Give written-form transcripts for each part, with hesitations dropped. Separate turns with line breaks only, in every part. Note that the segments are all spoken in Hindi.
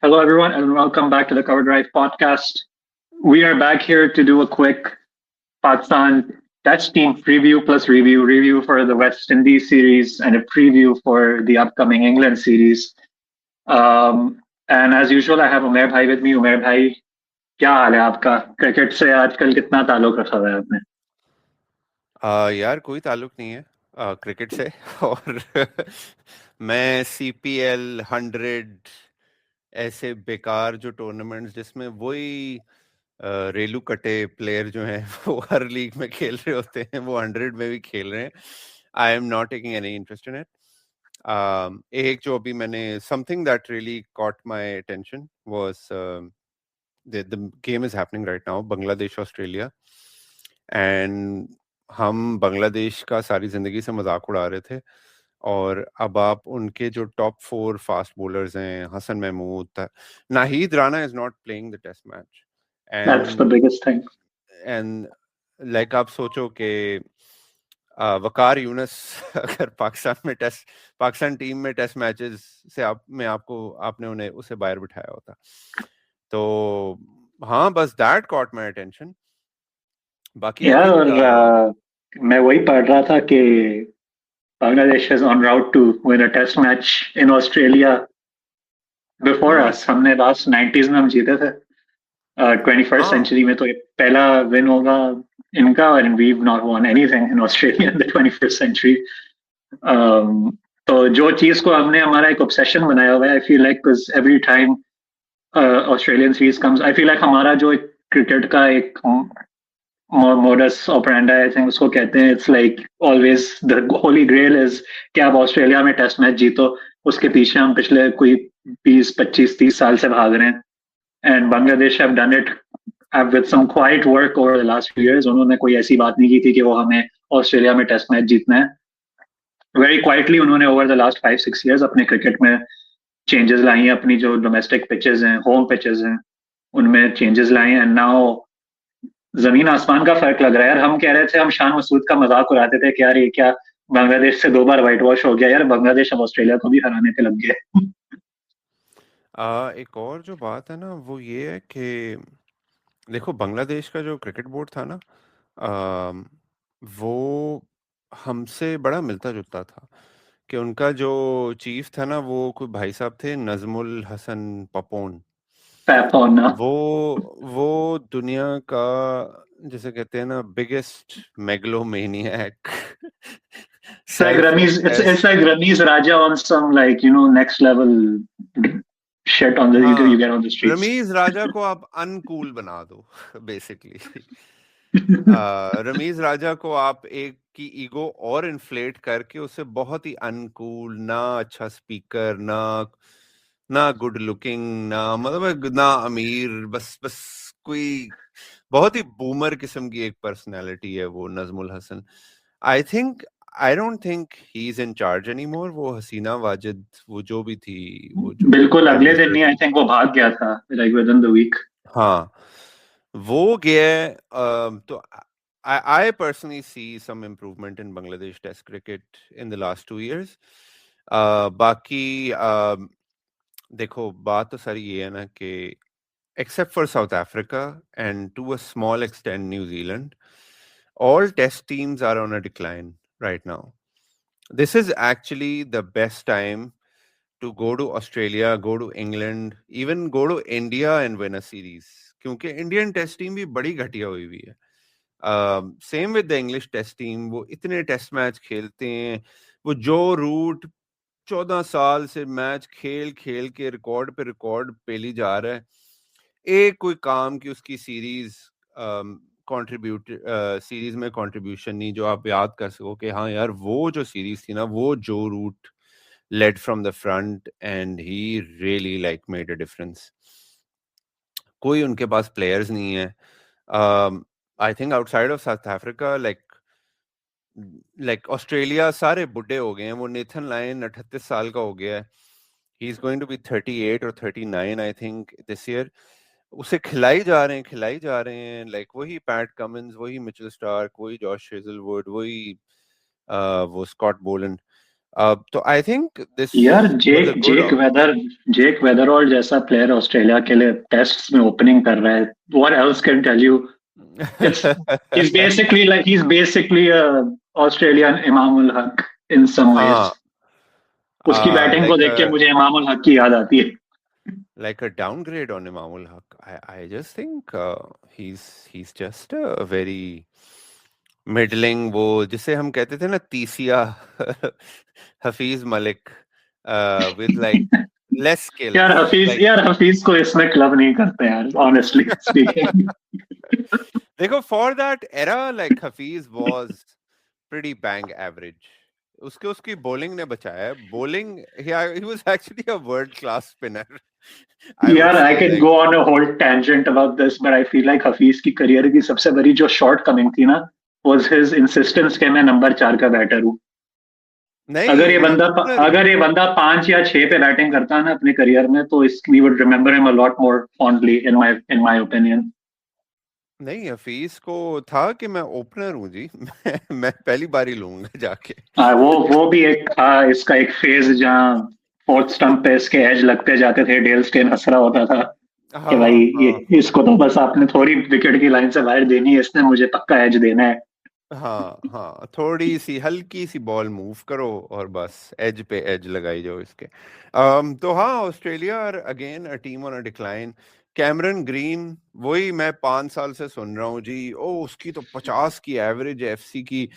Hello, everyone, and welcome back to the Cover Drive podcast. We are back here to do a quick Pakistan Test team preview plus review for the West Indies series, and a preview for the upcoming England series. And as usual, I have Umair Bhai with me. Umair Bhai, क्या हाल है आपका? क्रिकेट से आजकल कितना ताल्लुक रखा हुआ है आपने?
यार कोई ताल्लुक नहीं है क्रिकेट से और मैं सीपीएल 100 ऐसे बेकार जो टूर्नामेंट्स जिसमें वही रेलू कटे प्लेयर जो हैं वो हर लीग में खेल रहे होते हैं वो 100 में भी खेल रहे हैं. I am not taking any interest in it. एक जो अभी मैंने something that really cot my attention was the game is happening right now, Bangladesh Australia. And हम बांग्लादेश का सारी जिंदगी से मजाक उड़ा रहे थे और अब आप उनके जो टॉप 4 फास्ट बॉलर्स हैं, Hasan Mahmud, Nahid Rana is not playing the test match.
That's the
and
biggest thing.
And like आप सोचो कि वकार यूनुस अगर पाकिस्तान टीम में टेस्ट मैचेस से आपने उन्हें उसे बाहर बिठाया होता. तो हाँ, बस दैट कॉट माय अटेंशन. बाकी आई
यार,
थिंक
और मैं वही पढ़ रहा था कि Bangladesh is on route to win a test match in Australia before us. हमने लास्ट 90s में हम जीते थे. 21st
हाँ
century में तो ये पहला विन होगा इनका, and we've not won anything in Australia in the 21st century. तो जो चीज को हमने हमारा एक obsession बनाया हुआ है, I feel like because every time Australian series comes, I feel like हमारा जो क्रिकेट का एक modus operandi, I think उसको कहते हैं, it's like always the holy grail is कि आप ऑस्ट्रेलिया में टेस्ट मैच जीतो. उसके पीछे हम पिछले कोई 20, 25, 30 साल से भाग रहे हैं. And Bangladesh have done it with some quiet work over the last few years. उन्होंने कोई ऐसी बात नहीं की थी कि वो हमें ऑस्ट्रेलिया में टेस्ट मैच जीतना है. Very quietly उन्होंने over the last 5, 6 years अपने क्रिकेट में चेंजेस लाई हैं. अपनी जो डोमेस्टिक पिचेस हैं, होम पिचेस हैं, उनमें चेंजेस लाए हैं. एंड नाउ जमीन आसमान का फर्क लग रहा है यार. हम कह रहे थे, हम शान मसूद का मजाक उड़ाते थे कि यार ये क्या, बांग्लादेश से 2 बार व्हाइट वॉश हो गया यार. बांग्लादेश अब ऑस्ट्रेलिया को भी हराने पे लग गए.
एक और जो बात है ना वो ये है कि देखो बांग्लादेश का जो क्रिकेट बोर्ड था ना, अ, वो हमसे बड़ा मिलता जुलता था. कि उनका जो चीफ था ना वो कोई भाई साहब थे, नजमुल हसन पपोन.
पैप होना.
वो वो दुनिया का जैसे कहते हैं ना biggest megalomaniac
It's like
self
Ramiz. It's
obsessed.
like Ramiz Raja on some, like, next level shit on the you
हाँ,
get on the streets.
Ramiz Raja को आप अनकूल बना दो बेसिकली. रमीज राजा को आप एक की ईगो और इन्फ्लेट करके उसे बहुत ही अनकूल, ना अच्छा स्पीकर, ना ना गुड लुकिंग, ना मतलब ना अमीर, बस बस कोई बहुत ही बूमर किस्म की एक पर्सनालिटी है वो Najmul Hasan. I don't think he is in charge any more. वो हसीना वाजिद वो जो भी थी, वो जो
बिल्कुल
प्राइम
अगले दिन
मिनिस्टर
ही आई
थी,
थिंक वो भाग गया था, like within the week.
हाँ वो गया है. तो I personally see some improvement in Bangladesh Test cricket in the last 2 years. बाकी देखो बात तो सारी ये है ना कि except for South Africa and to a small extent New Zealand, all test teams are on a decline right now. This is actually the best time to go to Australia, go to England, even go to India and win a series. क्योंकि इंडियन टेस्ट टीम भी बड़ी घटिया हुई हुई है. Same with the English test team. वो इतने टेस्ट मैच खेलते हैं. वो जो रूट 14 साल से मैच खेल खेल के रिकॉर्ड पे रिकॉर्ड पेली जा रहा है. एक कोई काम की उसकी सीरीज सीरीज में कंट्रीब्यूशन नहीं जो आप याद कर सको कि हाँ यार वो जो सीरीज थी ना, वो जो root led from the front and he really like made a difference. कोई उनके पास प्लेयर्स नहीं है. I think outside of south Africa like Australia सारे बुढ़े हो गए हैं. वो नेथन लायन 38 साल का हो गया है. He is going to be 38 और 39 आई थिंक दिस ईयर. उसे खिलाई जा रहे हैं लाइक वही पैट कमिंस, वही मिचेल स्टार्क, वही जॉश हेजलवुड, वही वो स्कॉट बोलन. तो आई थिंक दिस
यार जेक वेदरऑल जैसा प्लेयर ऑस्ट्रेलिया के लिए टेस्ट्स में ओपनिंग कर रहा है. What else can tell you? It's he's basically a Australian Imamul Haq in some ways.
हाँ,
उसकी बैटिंग को देख के मुझे इमामुल हक की याद आती है.
like a downgrade on Imamul Haq. I just think he's just a very middling, वो जिसे हम कहते थे ना तीसिया Hafeez Malik with like less skill.
यार हफीज को इसमें क्लब नहीं करते यार, honestly speaking.
देखो, for that era, like Hafiz was pretty bang average. उसकी bowling ने बचाया है. Bowling, he was actually a world class spinner.
I can go on a whole tangent about this, but I feel like Hafeez की करियर की सबसे बड़ी जो shortcoming थी ना, was his insistence कि मैं नंबर 4 का बैटर हूँ. अगर ये बंदा 5 या 6 पे बैटिंग करता है ना अपने करियर में, तो we would remember him a lot more fondly in my opinion.
नहीं, हफीज को था कि मैं ओपनर हूँ जी. मैं पहली बार ही लूंगा जाके.
वो भी एक था इसका एक फेज जहाँ फोर्थ स्टंप पे इसके एज लगते जाते थे. डेल स्टेन हंस रहा होता था कि भाई ये इसको तो बस आपने थोड़ी विकेट की लाइन से बाहर देनी है, इसने मुझे पक्का एज देना है.
हाँ, थोड़ी सी हल्की सी बॉल मूव करो और बस एज पे एज लगाई जाओ इसके. तो हाँ, Australia are again a team on a decline. Cameron Green, वही मैं 5 साल से सुन रहा हूँ जी. उसकी तो 50 की एवरेज एफसी की.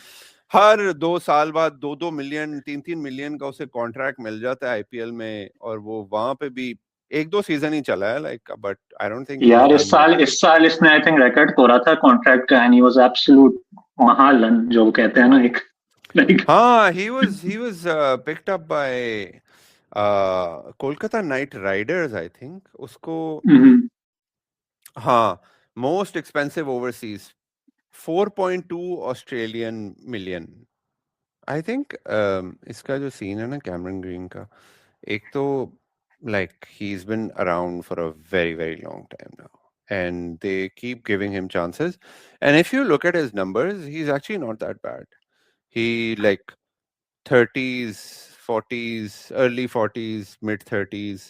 हर 2 साल बाद 2-2 मिलियन 3-3 मिलियन का उसे कॉन्ट्रैक्ट मिल जाता है आईपीएल में, और वो वहां पे भी 1-2 सीजन ही चला है like. But I don't think
यार इस साल इसने आई थिंक रिकॉर्ड तोड़ा था कॉन्ट्रैक्ट का, एंड ही वाज एब्सोल्यूट महालन जो कहते हैं ना एक.
हाँ, he was picked up by Kolkata night Riders I think. उसको हाँ, most expensive overseas 4.2 Australian million I think. इसका जो सीन है ना कैमरन ग्रीन का, एक तो like he's been around for a very very long time now, and they keep giving him chances, and if you look at his numbers, he's actually not that bad. He like 30s 40s early 40s mid 30s,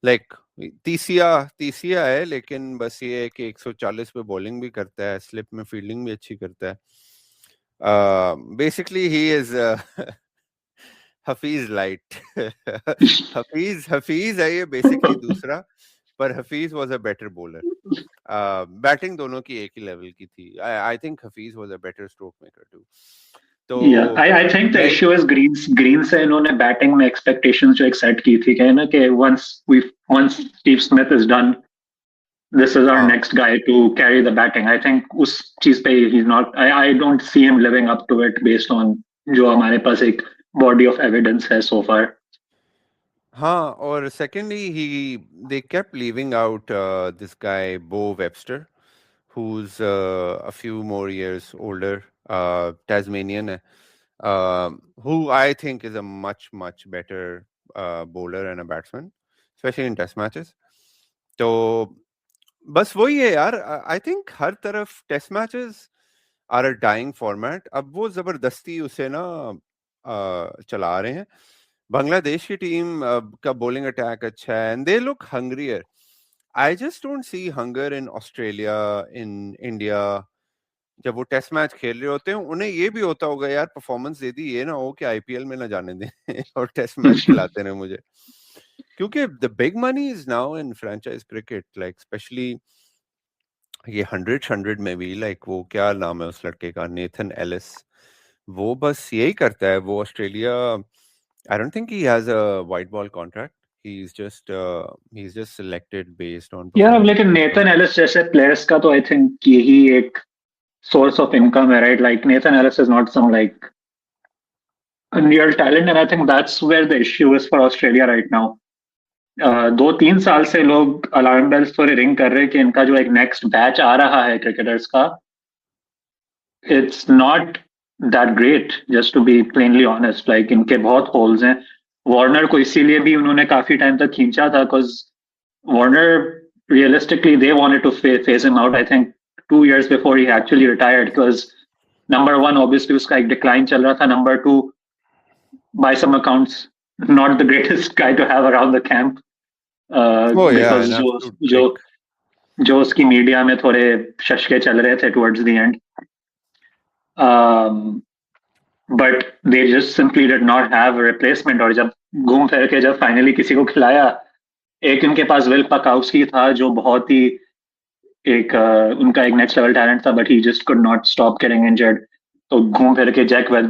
like तीसिया है, लेकिन बस ये है कि 140 पे बॉलिंग भी करता है, स्लिप में फील्डिंग भी अच्छी करता है. Basically he is Hafeez light. Hafeez है ये बेसिकली दूसरा, पर Hafeez was a better bowler. Batting दोनों की एक ही लेवल की थी. I think Hafeez was a better stroke maker too. तो
I think the issue is green से इन्होंने बैटिंग में एक्सपेक्टेशंस जो एक सेट की थी कहना कि once Steve Smith is done, this is our next guy to carry the batting. I think उस चीज पे he's not. I don't see him living up to it based on जो हमारे पास एक body of evidence है so far.
हाँ, और secondly they kept leaving out this guy Bo Webster, who's a few more years older, Tasmanian, who I think is a much better bowler and a batsman, especially in test matches. तो बस वही है यार. आई थिंक हर तरफ test matches are a dying format. अब वो जबरदस्ती उसे ना चला रहे हैं. बांग्लादेश की टीम का बॉलिंग अटैक अच्छा है, and they look हंग्रियर. I just don't see hunger in Australia, in India. जब वो टेस्ट मैच खेल रहे होते हैं, उन्हें ये भी होता होगा यार, परफॉर्मेंस दे दी, ये ना हो कि आईपीएल में ना जाने दें और टेस्ट मैच खिलाते रहे मुझे. क्योंकि the big money is now in franchise cricket, like especially ये 100 में भी, like वो क्या नाम है उस लड़के का, नेथन एलिस, वो बस यही करता है. वो Australia, I don't think he has a white ball contract. He's just selected based on
performance. लेकिन नेथन एलिस जैसे प्लेयर्स का तो आई थिंक यही एक source of income है, right? Like Nathan Ellis is not some like a real talent, and I think that's where the issue is for Australia right now. 2-3 साल से लोग अलार्म बेल्स थोड़े रिंग कर रहे हैं कि इनका जो एक नेक्स्ट बैच आ रहा है क्रिकेटर्स का, it's not that great, just to be plainly honest. Like इनके बहुत होल्स हैं. वार्नर को इसीलिए भी उन्होंने काफी टाइम तक खींचा था, because Warner realistically they wanted two phase him out, I think 2 years before he actually retired, because number one obviously उसका एक डिक्लाइन चल रहा था, number two by some accounts, not the greatest guy to have around the camp.
Oh yeah,
Because
an
जो
absolute
जो
prick.
जो उसकी मीडिया में थोड़े शशके चल रहे थे towards the end. But they just simply did not have a replacement. और जब घूम फिर के जब फाइनली किसी को खिलाया, एक इनके पास विल पकाउस्की था जो बहुत ही एक उनका एक नेक्स्ट लेवल टैलेंट था, but he just could not stop getting injured. तो घूम फिर के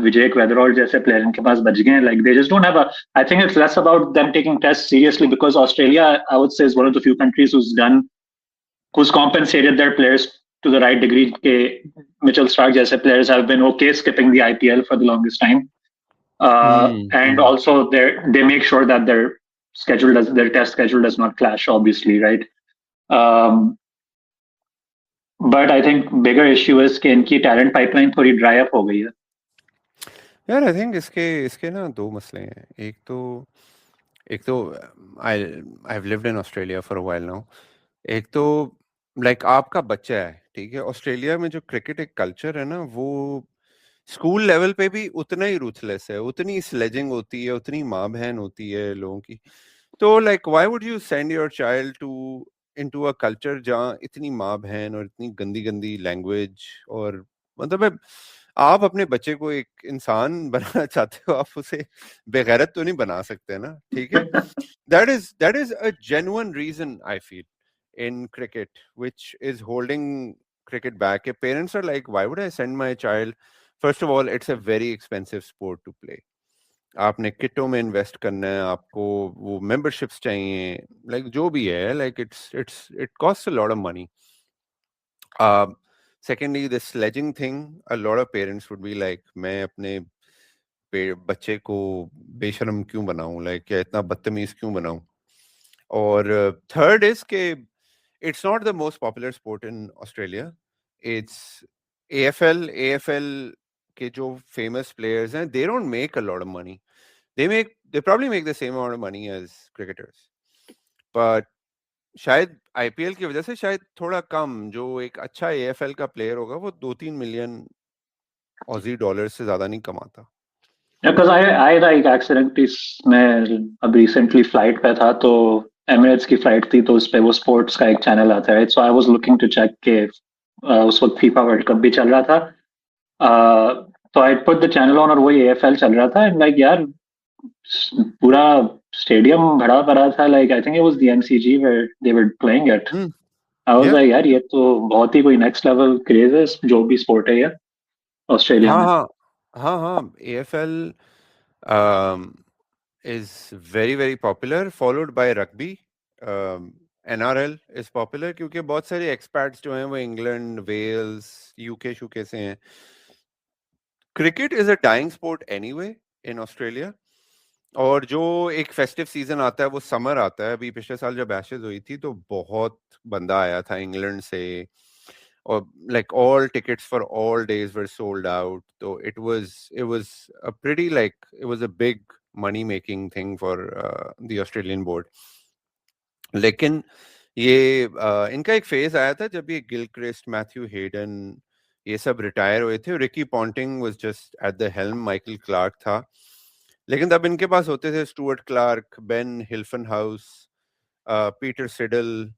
विजय वेदरॉल जैसे प्लेयर इनके पास बच गए. Like they just don't have a, I think it's less about them taking test seriously, because Australia I would say is one of the few countries who's compensated their players to the right degree. के Mitchell Stark जैसे players have been okay skipping the IPL for the longest time. And also they make sure that their test schedule does not clash, obviously, right? But I think bigger issue is कि इनकी talent pipeline थोड़ी dry up हो गई है.
यार आई थिंक इसके ना दो मसले हैं. एक तो I have lived in Australia for a while now. एक तो लाइक आपका बच्चा है, ठीक है, ऑस्ट्रेलिया में जो क्रिकेट एक कल्चर है ना, वो स्कूल लेवल पे भी उतना ही रूथलेस है, उतनी स्लेजिंग होती है, उतनी माँ बहन होती है लोगों की. तो like why would you send your child to into a culture जहाँ इतनी माँ बहन और इतनी गंदी गंदी लैंग्वेज, और मतलब आप अपने बच्चे को एक इंसान बनाना चाहते हो, आप उसे बेगैरत तो नहीं बना सकते ना, ठीक है. that is a genuine reason I feel in cricket which is holding cricket back. If parents are like, why would I send my child? First of all, it's a very expensive sport to play. आपने किटों में इन्वेस्ट करना है, आपको वो मेंबरशिप्स चाहिए, लाइक जो भी है, like it costs a lot of money. Secondly, the sledging thing, a lot of parents would be like, मैं अपने बच्चे को बेशरम क्यों बनाऊं, लाइक क्या इतना बदतमीज क्यों बनाऊं. और थर्ड इज के it's not the most popular sport in Australia. It's AFL के जो famous players हैं, they don't make a lot of money. They probably make the same amount of money as cricketers. But शायद IPL की वजह से शायद थोड़ा कम, जो एक अच्छा AFL का प्लेयर होगा वो 2-3 मिलियन ऑजी डॉलर से ज्यादा नहीं कमाता.
Because I like accidentally, मैं अब recently flight पे था, तो Emirates की flight थी, तो उस पे वो sports का एक channel आता है. So I was looking to check के उस वक्त FIFA World Cup भी चल रहा था. तो I put the channel on और वही AFL चल रहा था. And like यार पूरा stadium भरा पड़ा था. Like I think it was the MCG where they were playing it. I was like यार ये तो बहुत ही कोई next level craze है, जो भी sport है ये ऑस्ट्रेलिया में.
हाँ, AFL is very very popular, followed by rugby. NRL is popular क्योंकि बहुत सारे expats जो हैं वो इंग्लैंड, वेल्स, यूके शुके से हैं. Cricket is a dying sport anyway in Australia. और जो एक फेस्टिव सीजन आता है वो समर आता है. अभी पिछले साल जब एशेज हुई थी तो बहुत बंदा आया था इंग्लैंड से, or like all tickets for all days were sold out. So it was a pretty, like, it was a big money making thing for the Australian board. लेकिन ये इनका एक फेज आया था जब ये गिलक्रिस्ट, मैथ्यू हेडन ये सब रिटायर हुए थे. Ricky Ponting was just at the helm, Michael Clarke था. लेकिन तब इनके पास होते थे Stuart Clark, Ben Hilfenhaus, Peter Siddle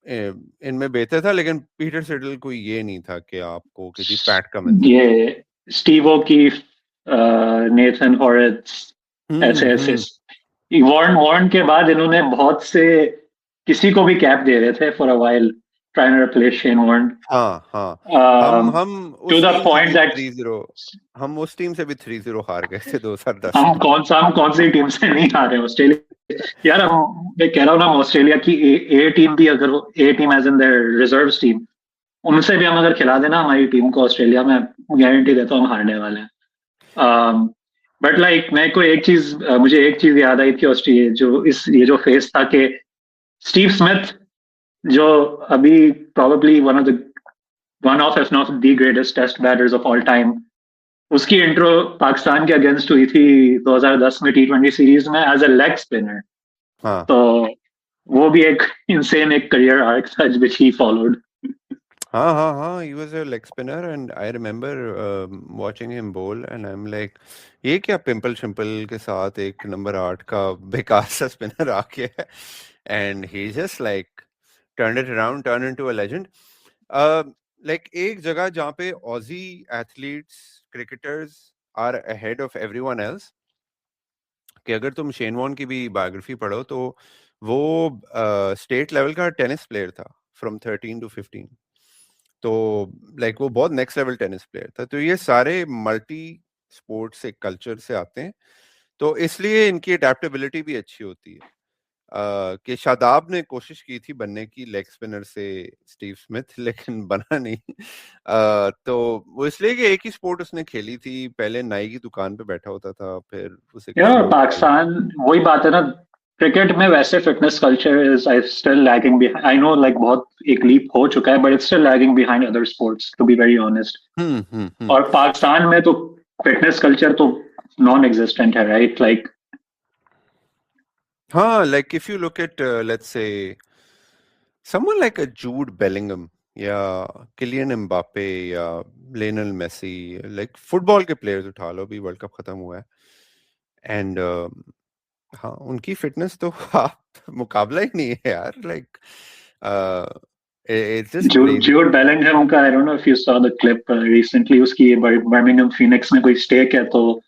इनमें बेहतर था. लेकिन पीटर सिडल को ये नहीं था कि आपको कि जी पैट कमिंस,
ये स्टीव ओकीफ, नेथन हॉरेट्स, ऐसे वॉर्न के बाद इन्होंने बहुत से किसी को भी कैप दे रहे थे for a while, trying to replace Shane Warne.
हम उस टीम से भी 3-0 हार गए थे 2010.
हम कौन सी टीम से नहीं हारे ऑस्ट्रेलिया. यार मैं कह रहा हूँ ना, ऑस्ट्रेलिया की ए टीम भी, अगर वो a team as in their reserves team, उनसे भी हम अगर खिला देना हमारी टीम को ऑस्ट्रेलिया में, गारंटी देता हूँ हम हारने वाले हैं. बट लाइक मुझे एक चीज याद आई थी ऑस्ट्रेलिया ये जो फेस था कि स्टीव स्मिथ, जो अभी probably one of if not the greatest test batters of all time, उसकी इंट्रो पाकिस्तान के अगेंस्ट हुई थी 2010 में T20 सीरीज में एज अ लेग स्पिनर. तो वो भी एक इंसेन एक करियर आर्क था which he followed.
हाँ, he was a leg spinner and I remember watching him bowl and I'm like, ये क्या पिंपल शिम्पल के साथ एक नंबर 8 का बेकार सा स्पिनर आ गया है and he just like turned it around, turned into a legend. Like एक जगह जहाँ पे Aussie athletes, cricketers are ahead of everyone else, कि अगर तुम शेन वॉर्न की भी बायोग्राफी पढ़ो तो वो स्टेट लेवल का टेनिस प्लेयर था फ्रॉम 13 to 15. तो लाइक वो बहुत नेक्स्ट लेवल टेनिस प्लेयर था. तो ये सारे मल्टी स्पोर्ट्स एक कल्चर से आते हैं, तो इसलिए इनकी अडेप्टेबिलिटी भी अच्छी होती है. कि शादाब ने कोशिश की थी बनने की लेग स्पिनर से स्टीव स्मिथ, लेकिन बना नहीं. तो वो इसलिए कि एक ही स्पोर्ट उसने खेली थी, पहले नाई की दुकान पे बैठा होता था, फिर उसे किसी
यार
और
पाकिस्तान वही बात है ना, क्रिकेट में वैसे fitness culture is I still lagging behind. I know like बहुत एक लीप हो चुका है, but it's still lagging behind other sports to be very honest.
Hmm.
और पाकिस्तान में तो फिटनेस कल्चर तो नॉन एग्जिस्टेंट है, राइट? लाइक
हाँ, like if you look at let's say someone like a Jude Bellingham या किलियन एम्बापे या लियोनेल मेसी, लाइक फुटबॉल के प्लेयर्स उठा लो, अभी वर्ल्ड कप खत्म हुआ है एंड हाँ उनकी फिटनेस तो आप मुकाबला ही नहीं है यार. Like it's just crazy.
Jude Bellingham का, I don't know if you saw the clip recently, उसकी बर्मिंघम फीनिक्स में कोई स्टेक है, तो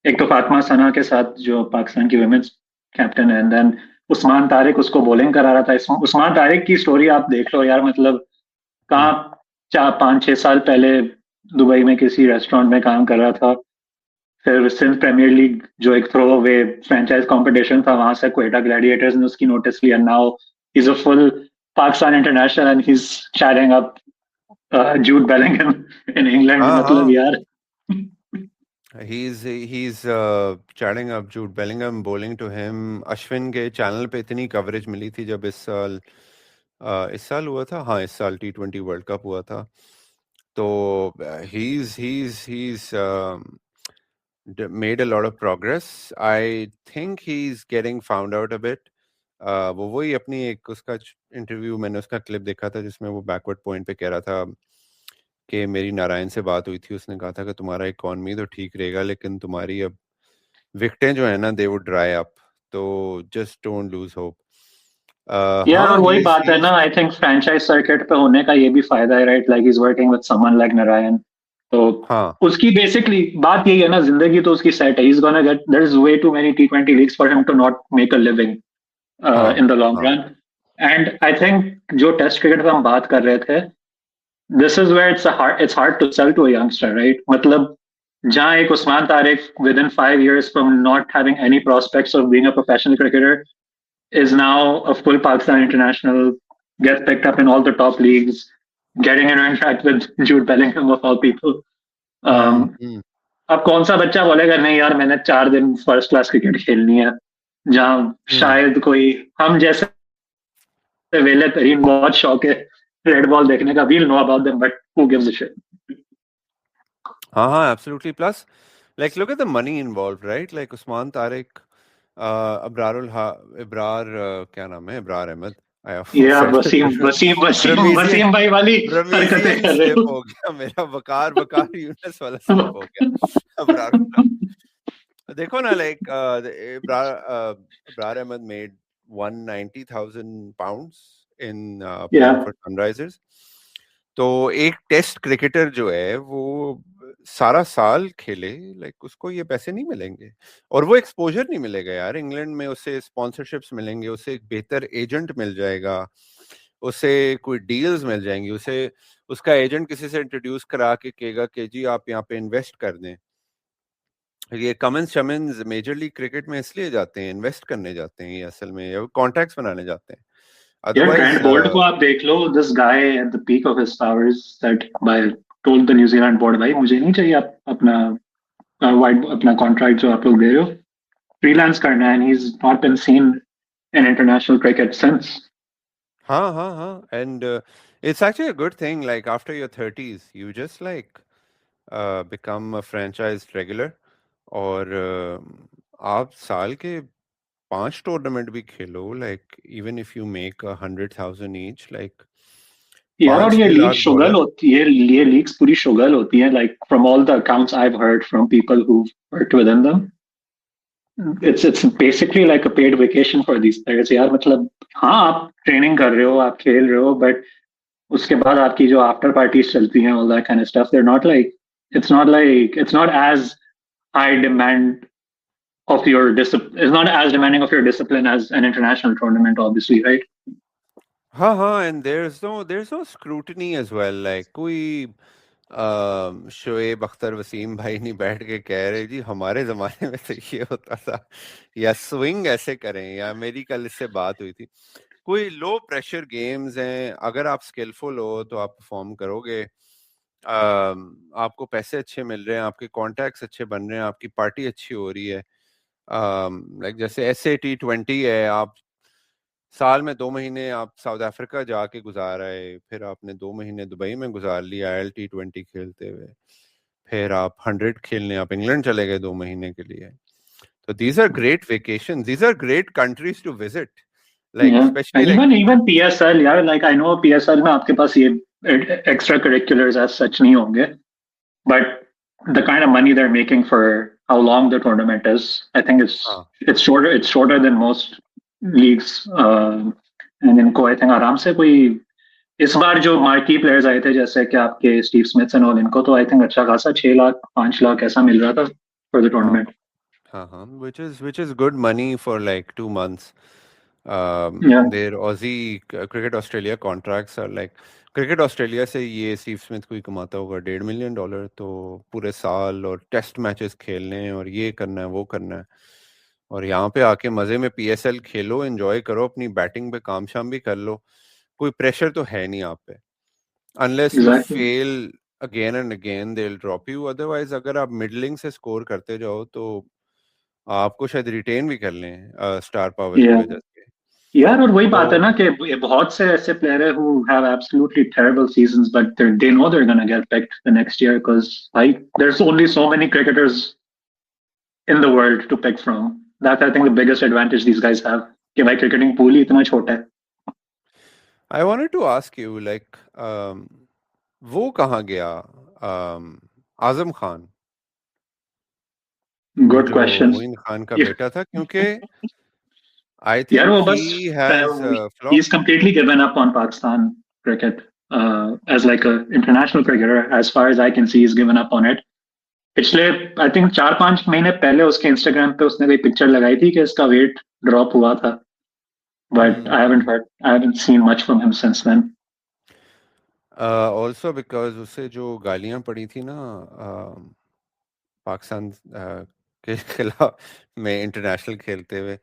एक तो फातिमा सना के साथ जो पाकिस्तान की वुमेन्स कैप्टन है, एंड देन उस्मान तारिक उसको बॉलिंग करा रहा था. उस्मान तारिक की स्टोरी आप देख लो यार, मतलब कहाँ 4-5-6 साल पहले दुबई में किसी रेस्टोरेंट में काम कर रहा था. फिर सिंध प्रीमियर लीग जो एक थ्रो अवे फ्रेंचाइज कंपटीशन था, वहां से क्वेटा ग्लैडिएटर्स ने उसकी नोटिस लिया. Now he is a full Pakistan international and he is chatting up Jude Bellingham in England.
हाँ
मतलब यार
he's chatting up Jude Bellingham, bowling to him. Ashwin के चैनल पे इतनी कवरेज मिली थी जब इस साल हुआ था, हाँ इस साल T20 वर्ल्ड कप हुआ था. तो he's made a lot of progress. I think he's getting found out a bit. वो वही अपनी एक उसका इंटरव्यू, मैंने उसका क्लिप देखा था जिसमें वो बैकवर्ड पॉइंट पे कह रहा था कि मेरी नारायण से बात हुई थी, उसने कहा था कि तुम्हारा इकॉनमी तो ठीक रहेगा लेकिन तुम्हारी अब विकेटें जो है ना दे वुड ड्राई अप, तो जस्ट डोंट लूज होप.
यार
हाँ
और वही बात है
he's
ना, आई थिंक फ्रेंचाइज सर्किट पे होने का ये भी फायदा है, right? Like is working with someone like Narayan. तो
हाँ
उसकी बेसिकली बात यही है ना, जिंदगी तो उसकी सेट है. He is gonna get, there is way too many T20 leagues for him to not make a living
हाँ
इन द लॉन्ग
हाँ
रन. एंड आई थिंक जो टेस्ट क्रिकेट पे हम बात कर रहे थे, this is where it's hard to sell to a youngster, right? मतलब जहां एक Usman Tariq within 5 years from not having any prospects of being a professional cricketer is now a full Pakistan international, gets picked up in all the top leagues, getting into interact with Jude Bellingham of all people. Um,
हम्म.
अब कौन सा बच्चा बोलेगा नहीं यार मैंने 4 दिन फर्स्ट क्लास क्रिकेट खेलनी है, जहां
हम्म.
शायद कोई हम जैसे वेले तरीन बहुत शौक है रेड बॉल देखने का, we'll know about them but who gives a shit.
हाँ, absolutely. Plus, like, look at the money involved, right? Like Usman Tariq, Ibrar, क्या नाम है, इब्रार अहमद. I
ये आप
said
वसीम वसीम वसीम
रमीजियन
वसीम भाई वाली हरकतें
रमीजियन
कर रहे
स्लिप
हो.
हो गया मेरा, वकार वकार यूनस वाला स्लिप हो गया इब्रार का नाम. देखो ना, like Ibrar Ahmed made 190,000 pounds in playing
Yeah.
for Sunrisers. तो एक टेस्ट क्रिकेटर जो है वो सारा साल खेले, लाइक उसको ये पैसे नहीं मिलेंगे और वो एक्सपोजर नहीं मिलेगा यार. इंग्लैंड में उसे स्पॉन्सरशिप्स मिलेंगे, उसे एक बेहतर एजेंट मिल जाएगा, उसे कोई डील्स मिल जाएंगी, उसे उसका एजेंट किसी से इंट्रोड्यूस करा के कहेगा कि जी आप यहाँ पे इन्वेस्ट कर दें. ये कमिंस शमिंस मेजर लीग क्रिकेट में इसलिए जाते हैं, इन्वेस्ट करने जाते हैं ये असल में, या कॉन्ट्रैक्ट्स बनाने जाते हैं.
यार
अदरवाइज
ट्रेंट बोल्ट को आप देख लो, this guy at the peak of his powers that by told the New Zealand board, भाई मुझे नहीं चाहिए आप अपना वाइड अपना कॉन्ट्रैक्ट जो आप लोग दे रहे हो, फ्रीलांस करना है. And he is not been seen in international cricket since.
हाँ, and it's actually a good thing, like after your 30s you just like become a franchised regular, और आप साल के 5 टूर्नामेंट भी खेलो, like even if you make 100,000 each, like
यार और ये
5-6
लीग
लाख
शुगल
डॉलर
होती है, ये लीग्स पूरी शुगल होती है, like from all the accounts I have heard from people who worked within them, it's basically like a paid vacation for these players यार। मतलब हाँ, आप ट्रेनिंग कर रहे हो, आप खेल रहे हो, बट उसके बाद आपकी जो आफ्टर पार्टीज चलती हैं, all that kind of stuff, it's not as high demand of your discipline, is not as demanding of your discipline as an international tournament, obviously, right?
हाँ, and there's no scrutiny as well, like कोई शोएब अख्तर वसीम भाई नहीं बैठ के कह रहे जी हमारे जमाने में तो ये होता था, या स्विंग ऐसे करें, या मेरी कल इससे बात हुई थी। कोई लो प्रेशर गेम्स हैं, अगर आप स्किलफुल हो तो आप परफॉर्म करोगे, आपको पैसे अच्छे मिल रहे हैं, आपके कॉन्टैक्ट्स अच्छे बन रहे हैं, आपकी पार्टी अच्छी हो रही है। लाइक जैसे SA T20 है, आप साल में 2 महीने आप साउथ अफ्रीका जाके गुजार आए, फिर आपने 2 महीने दुबई में गुजार लिया IL T20 खेलते हुए, फिर आप 100 खेलने आप इंग्लैंड चले गए 2 महीने के लिए। तो these are great vacations, these are great countries to visit, like
Yeah,
especially
and
like
even PSL यार, like I know PSL में आपके पास ये extra curriculars as such नहीं होंगे, but the kind of money they're making for how long the tournament is, I think
हाँ
it's shorter than most leagues, and इनको I think आराम से कोई, इस बार जो मार्की प्लेयर्स आए थे जैसे कि आपके स्टीव स्मिथ एंड ऑल, इनको तो आई थिंक अच्छा खासा 6 लाख 5 लाख ऐसा मिल रहा था फॉर द
हाँ
टूर्नामेंट।
हाँ, which is good money for like 2 months.
या
Their Aussie Cricket Australia contracts are like, cricket Australia से ये स्टीव स्मिथ कोई कमाता होगा $1.5 million, तो पूरे साल और टेस्ट मैचेस खेलने हैं और ये करना है वो करना है, और यहाँ पे आके मजे में PSL खेलो, एंजॉय करो, अपनी बैटिंग पे काम शाम भी कर लो, कोई प्रेशर तो है नहीं आप पे, unless you
exactly.
Fail again and again they will drop you, otherwise अगर आप मिडलिंग से स्कोर करते जाओ तो आपको शायद रिटेन भी कर लें स्टार पावर की
या
वजह से।
यार और वही बात है
तो
ना कि बहुत से ऐसे प्लेयर है who have absolutely terrible seasons but they know they're going to get picked the next year because like there's only so many cricketers in the world to pick from. That's I think the biggest advantage these guys have कि भाई cricketing pool ही इतना छोटा है।
I wanted to ask you like, वो कहाँ गया आजम खान,
गुड
जो
क्वेश्चन।
मोइन खान का बेटा था, क्योंकि आई
यार
थिंक
वो
ही
बस
has
he's
flopped.
completely given up on Pakistan cricket as like a international cricketer. As far as I can see, he's given up on it. पिछले आई थिंक 4-5 महीने पहले उसके इंस्टाग्राम पे उसने कोई पिक्चर लगाई थी कि इसका वेट ड्रॉप हुआ था, but I haven't seen much from him since then.
Also because उसे जो गालियां पड़ी थी ना पाकिस्तान के खिलाफ में इंटरनेशनल खेलते हुए,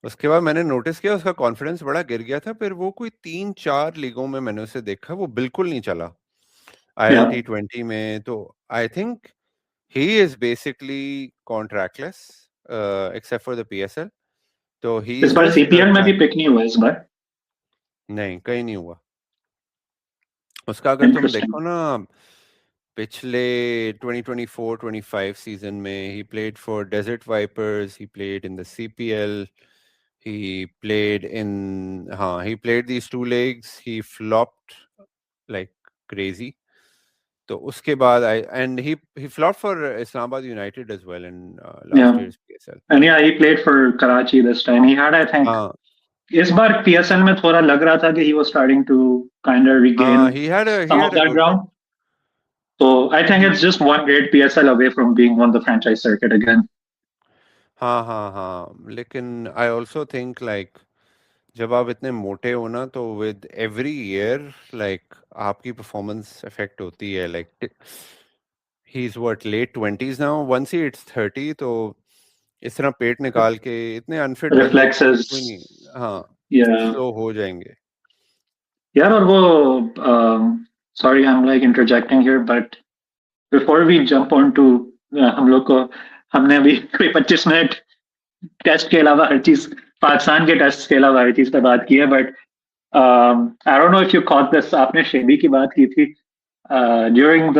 उसके बाद मैंने नोटिस किया उसका कॉन्फिडेंस बड़ा गिर गया था, फिर वो कोई 3-4 लीगों में मैंने उसे देखा, वो बिल्कुल नहीं चला
या
IL T20 में, तो I think he is basically contractless except for the PSL, तो ही
इस
इज
बार
जस्ट
CPL में भी
ट्राइंग।
पिक नहीं हुआ इस बार।
नहीं, कहीं नहीं हुआ उसका, अगर तुम
इंटरेस्टिंग।
देखो ना पिछले 2024-25 सीजन में he played for Desert Vipers, he played in the CPL, he played in he played these 2 legs, he flopped like crazy, तो उसके बाद he flopped for Islamabad United as well in
या
last year's PSL.
एंड या ही played for Karachi this time. He had I think
हाँ
इस बार PSL में थोड़ा लग रहा था कि he was starting to kind of
हाँ,
regain
he
some
had
of
a
that
good
ground. So I think
he
it's just one great PSL away from being on the franchise circuit again.
हाँ, लेकिन I also think like जब आप इतने मोटे हो ना, तो विद एवरी ईयर लाइक आपकी परफॉर्मेंस इफेक्ट होती है, like he is what late 20s now, once he it's 30 तो इस तरह पेट निकाल के इतने अनफिट बंदे को कोई
Reflexes.
नहीं, हाँ
Yeah.
स्लो हो जाएंगे।
यार और वो sorry I'm like interjecting here but before we jump on to हम लोग को हमने अभी कोई 25 मिनट टेस्ट के अलावा हर चीज, पाकिस्तान के टेस्ट के अलावा हर चीज पे बात की है, but I don't know if you caught this, आपने शेबी की बात की थी during the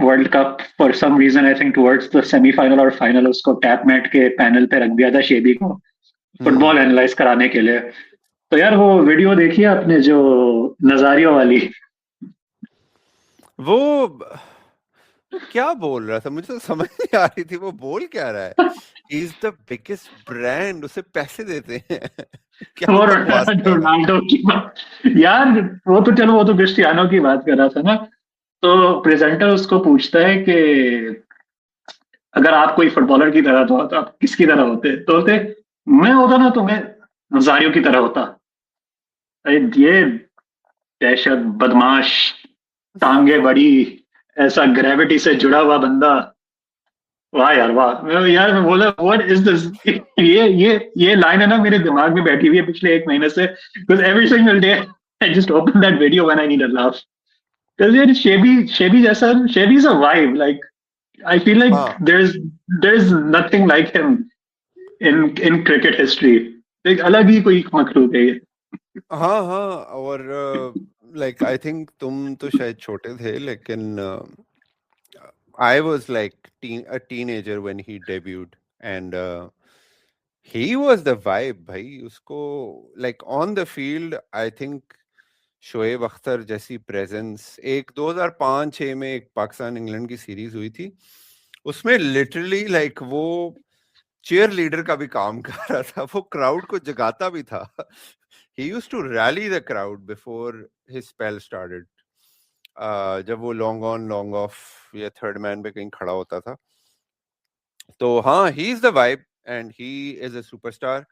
world cup, for some reason I think towards the semifinal और फाइनल उसको टैप मैट के पैनल पे रख दिया था शेबी को फुटबॉल एनालाइज कराने के लिए। तो यार वो वीडियो देखी है आपने जो नजारियो वाली?
वो क्या बोल रहा था, मुझे तो समझ नहीं आ रही थी वो बोल क्या रहा है. He is the biggest brand, उसे पैसे देते हैं. क्या
वो
बकवास कर रहा है.
रोनाल्डो की बात यार, वो तो चलो, वो तो क्रिस्टियानो की बात कर रहा था ना. तो प्रेजेंटर उसको पूछता है कि अगर आप कोई फुटबॉलर की तरह तो आप किसकी तरह होते, तो बोलते मैं होता ना तो मैं नजारियों की तरह होता. अरे ये दहशत, बदमाश, टांगे बड़ी, ऐसा ग्रेविटी से जुड़ा हुआ बंदा. वाह यार वाह. यार मैं बोला व्हाट इज दिस. ये लाइन है ना मेरे दिमाग में बैठी हुई है पिछले एक महीने से. Because every single day I just open that video when I need a laugh. Because यार शेबी जैसा, शेबी is a vibe. Like I feel like
हाँ
there is nothing like him in cricket history. एक अलग ही कोई मखलूक है ये.
हाँ हाँ. और लाइक आई थिंक तुम तो शायद छोटे थे, लेकिन I was like a teenager when he debuted, and he was the vibe, भाई. उसको like on the field, I think Shoaib Akhtar जैसी प्रेजेंस, एक 2005-6 में एक पाकिस्तान इंग्लैंड की सीरीज हुई थी, उसमें लिटरली लाइक वो चीयर लीडर का भी काम कर रहा था, वो क्राउड को जगाता भी था. He used to rally the crowd before his spell started. जब वो लॉन्ग ऑन लॉन्ग ऑफ या थर्ड मैन पे कहीं खड़ा होता था. तो हाँ, he is the vibe and he is a superstar.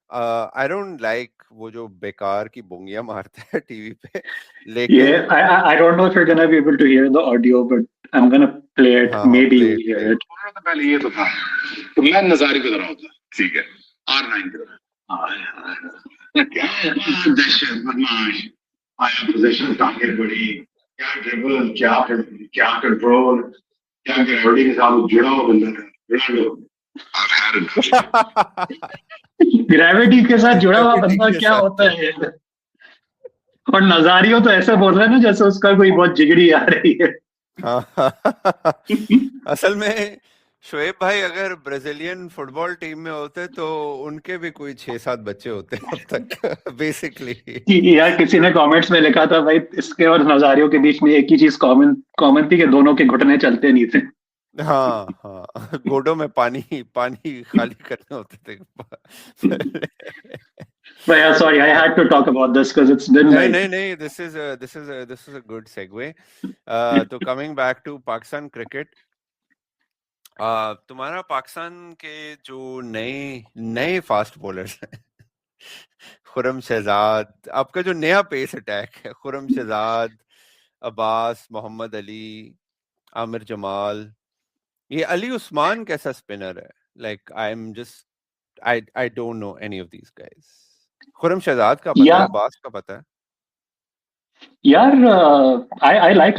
I don't like वो जो बेकार की बोंगियां मारता है टीवी पे, लेकिन
Yeah, I don't know if you're gonna be able to hear the audio, but I'm gonna play it.
हाँ हाँ
Maybe
play
you'll hear
play.
it.
तो पहले ये तो था तो मैं नजारी की तरह होता. ठीक है, R9 की तरह. क्या दहशत, बदमाश, आया पोजीशन, टारगेट बड़ी, क्या ड्रिबल, क्या कंट्रोल, क्या ग्रेविटी के साथ जुड़ा हुआ बंदा था Ronaldo. I've had enough.
Gravity के साथ जुड़ा हुआ
Gravity
बंदा
के
क्या
साथ
होता है. और नजारियो तो ऐसा बोल रहा है ना जैसे उसका कोई बहुत जिगड़ी आ रही है.
हाँ. असल में शोएब भाई अगर ब्राजीलियन फुटबॉल टीम में होते तो उनके भी कोई 6-7 बच्चे होते अब तक बेसिकली.
यार किसी ने कमेंट्स में लिखा था भाई, इसके और नजारियो के बीच में एक ही चीज कॉमन कॉमन थी कि दोनों के घुटने चलते नहीं थे.
हाँ हाँ. गोडों में पानी पानी खाली करने होते थे.
But yeah, sorry, I had to talk about this because it's been
नहीं
like,
नहीं नहीं, this is a good segue. तो coming back to Pakistan cricket, तुम्हारा पाकिस्तान के जो नए नए फास्ट बॉलर्स हैं, खुरम शहजाद, आपका जो नया पेस अटैक है, खुरम शहजाद, अब्बास, मोहम्मद अली, आमिर जमाल, ये अली उस्मान कैसा स्पिनर है. Like I am just I don't know any of these guys. Khurram Shahzad का पता है,
yeah,
अब्बास का पता है.
यार I like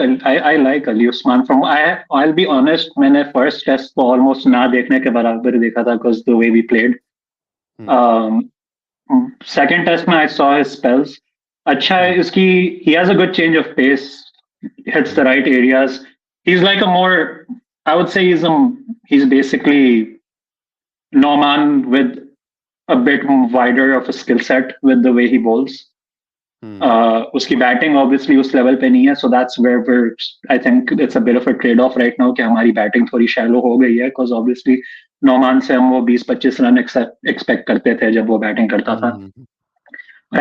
Ali Usman. From I'll be honest, मैंने first test को almost ना देखने के बराबर देखा था because the way we played. Second test में I saw his spells. अच्छा है इसकी, he has a good change of pace, hits the right areas. He's like a more, I would say he's basically Norman with a bit wider of a skill set with the way he bowls. उसकी बैटिंग ऑब्वियसली उस लेवल पे नहीं है, so that's where I think it's a bit of a trade off right now कि हमारी बैटिंग थोड़ी शैलो हो गई है because obviously नोमान से हम वो 20-25 रन एक्सपेक्ट करते थे जब वो बैटिंग करता था.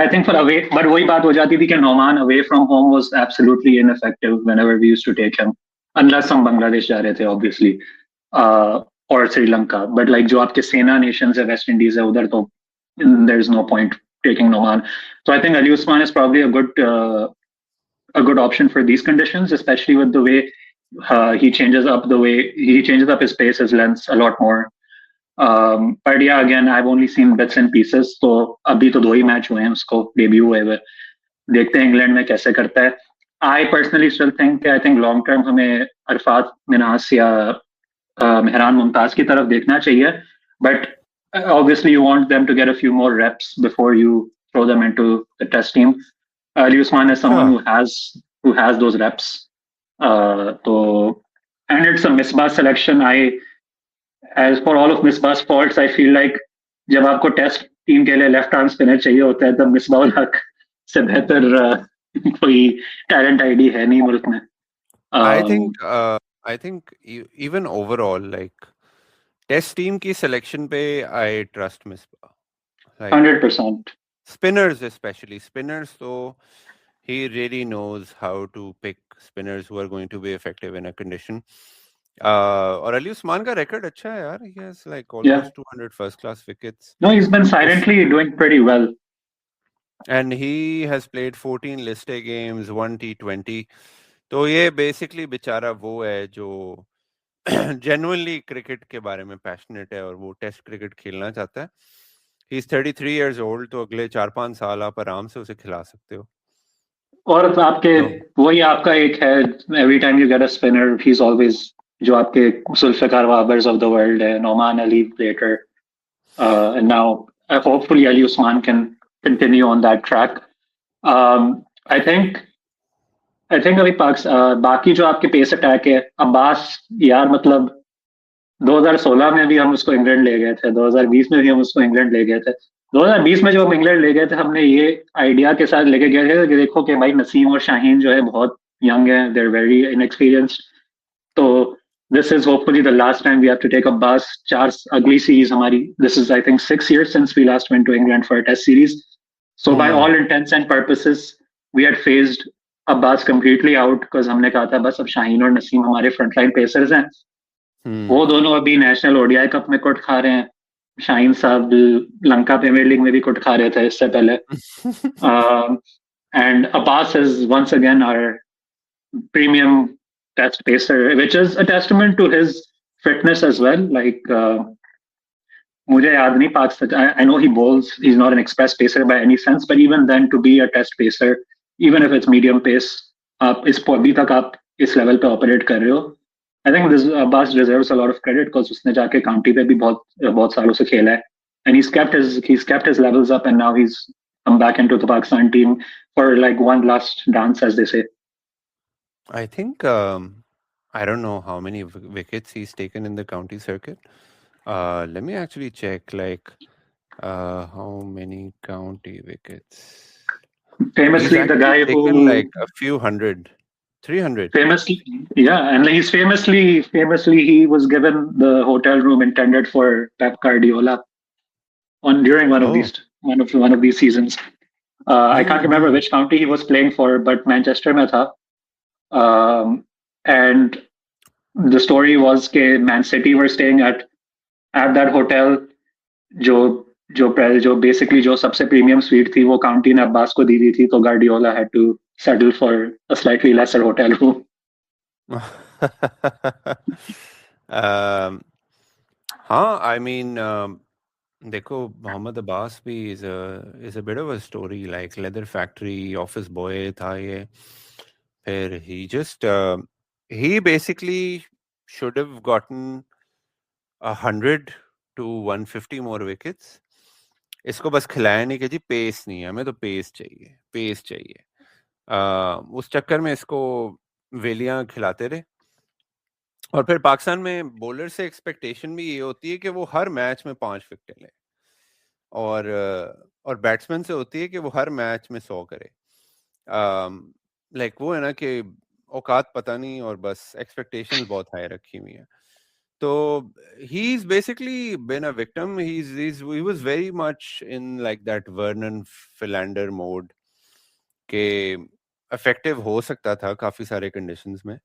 I think for away, but वही बात हो जाती थी कि Noman away from home was absolutely ineffective whenever we used to take him, unless हम बांग्लादेश जा रहे थे obviously, और श्रीलंका. But like जो आपके सेना नेशंस है, वेस्ट इंडीज है, उधर तो there is no point taking Noman. So I think Ali Usman is probably a good option for these conditions, especially with the way he changes up his pace, his lengths a lot more. But yeah, again, I've only seen bits and pieces. So अभी तो 2 ही मैच हुए हैं उसको डेब्यू हुए हुए. देखते हैं इंग्लैंड में कैसे करता है. I personally still think long term हमें अरफात मिनास या मेहरान मुमताज की तरफ देखना चाहिए. But obviously you want them to get a few more reps before you throw them into the test team. Ali Usman is someone who has those reps. And it's a Misbah selection. As for all of Misbah's faults, I feel like जब आपको टेस्ट टीम के लिए लेफ्ट आर्म स्पिनर चाहिए होता है, तब मिसबाह उल हक से बेहतर कोई टैलेंट आईडी है नहीं मुल्क में.
I think even overall, like test team की selection पे I trust Misbah. Like
100%.
spinners especially. Spinners, so he really knows how to pick spinners who are going to be effective in a condition. और अली उस्मान का record अच्छा है यार. He has like almost 200 first class wickets.
No, he's been silently doing pretty well.
And he has played 14 list A games, 1 T20. तो ये बेसिकली बेचारा वो है जो जेन्युइनली क्रिकेट के बारे में पैशनेट है और वो टेस्ट क्रिकेट खेलना चाहता है. ही इज 33 इयर्स ओल्ड, तो अगले 4-5 साल आप आराम से उसे खिला सकते हो.
और आपके वही आपका एक है, every time you get a spinner he is always, जो आपके Zulfiqar Babars of the world है, Noman Ali later, and now hopefully Ali Usman can continue on that track. I think अभी बाकी जो आपके पेस अटैक है, अब्बास यार, मतलब 2016 में भी हम उसको इंग्लैंड ले गए थे, 2020 में भी हम उसको इंग्लैंड ले गए थे. 2020 में जब हम इंग्लैंड ले गए थे, हमने ये आइडिया के साथ लेके गए थे कि देखो कि भाई नसीम और शाहीन जो है बहुत यंग है, दे आर वेरी इनएक्सपीरियंस्ड, तो this is hopefully the last time we have to take Abbas. 4 अगली सीरीज हमारी, this is I think 6 years since we last went to England for a test series. So by all intents and purposes we had phased Abbas completely out, because हमने कहा था बस अब शाहीन और नसीम हमारे फ्रंटलाइन पेसर्स हैं. वो दोनों अभी नेशनल ओडीआई कप में कुट खा रहे हैं. शाहीन साहब लंका प्रीमियर लीग में भी कुट खा रहे थे इससे पहले. And Abbas is once again our premium test pacer, which is a testament to his fitness as well. Like मुझे याद नहीं I know he bowls, he's not an express pacer by any sense, but even then to be a test pacer, even if it's medium pace, आप अभी तक आप इस लेवल पे ऑपरेट कर रहे हो. I think this Abbas deserves a lot of credit, because उसने जाके काउंटी पे भी बहुत सालों से खेला है, and he's kept his levels up, and now he's come back into the Pakistan team for like one last dance, as they say.
I think I don't know how many wickets he's taken in the county circuit. Let me actually check, like how many county wickets.
Famously, the guy who
like a few hundred. 300.
Famously, yeah, and he's famously he was given the hotel room intended for Pep Guardiola during one of these seasons. I can't remember which county he was playing for, but Manchester में था. And the story was that Man City were staying at that hotel, जो basically जो सबसे प्रीमियम स्वीट थी, वो काउंटी ने अब्बास को दी हुई थी, तो Guardiola had to settle for a slightly lesser hotel room.
I mean, देखो, मोहम्मद अब्बास भी is a bit of a story. Like leather factory office boy था ये, फिर he basically should have gotten 100 to 150 more wickets. इसको बस खिलाया नहीं कि जी पेस नहीं है, हमें तो पेस चाहिए. उस चक्कर में इसको वेलियां खिलाते रहे. और फिर पाकिस्तान में बॉलर से एक्सपेक्टेशन भी ये होती है कि वो हर मैच में 5 विकेट ले, और बैट्समैन से होती है कि वो हर मैच में 100 करे. लाइक वो है ना कि औकात पता नहीं, और बस एक्सपेक्टेशंस बहुत हाई रखी हुई हैं. तो he's basically been a victim. He was very much in like that Vernon Philander mode के effective हो सकता था काफी सारे conditions में,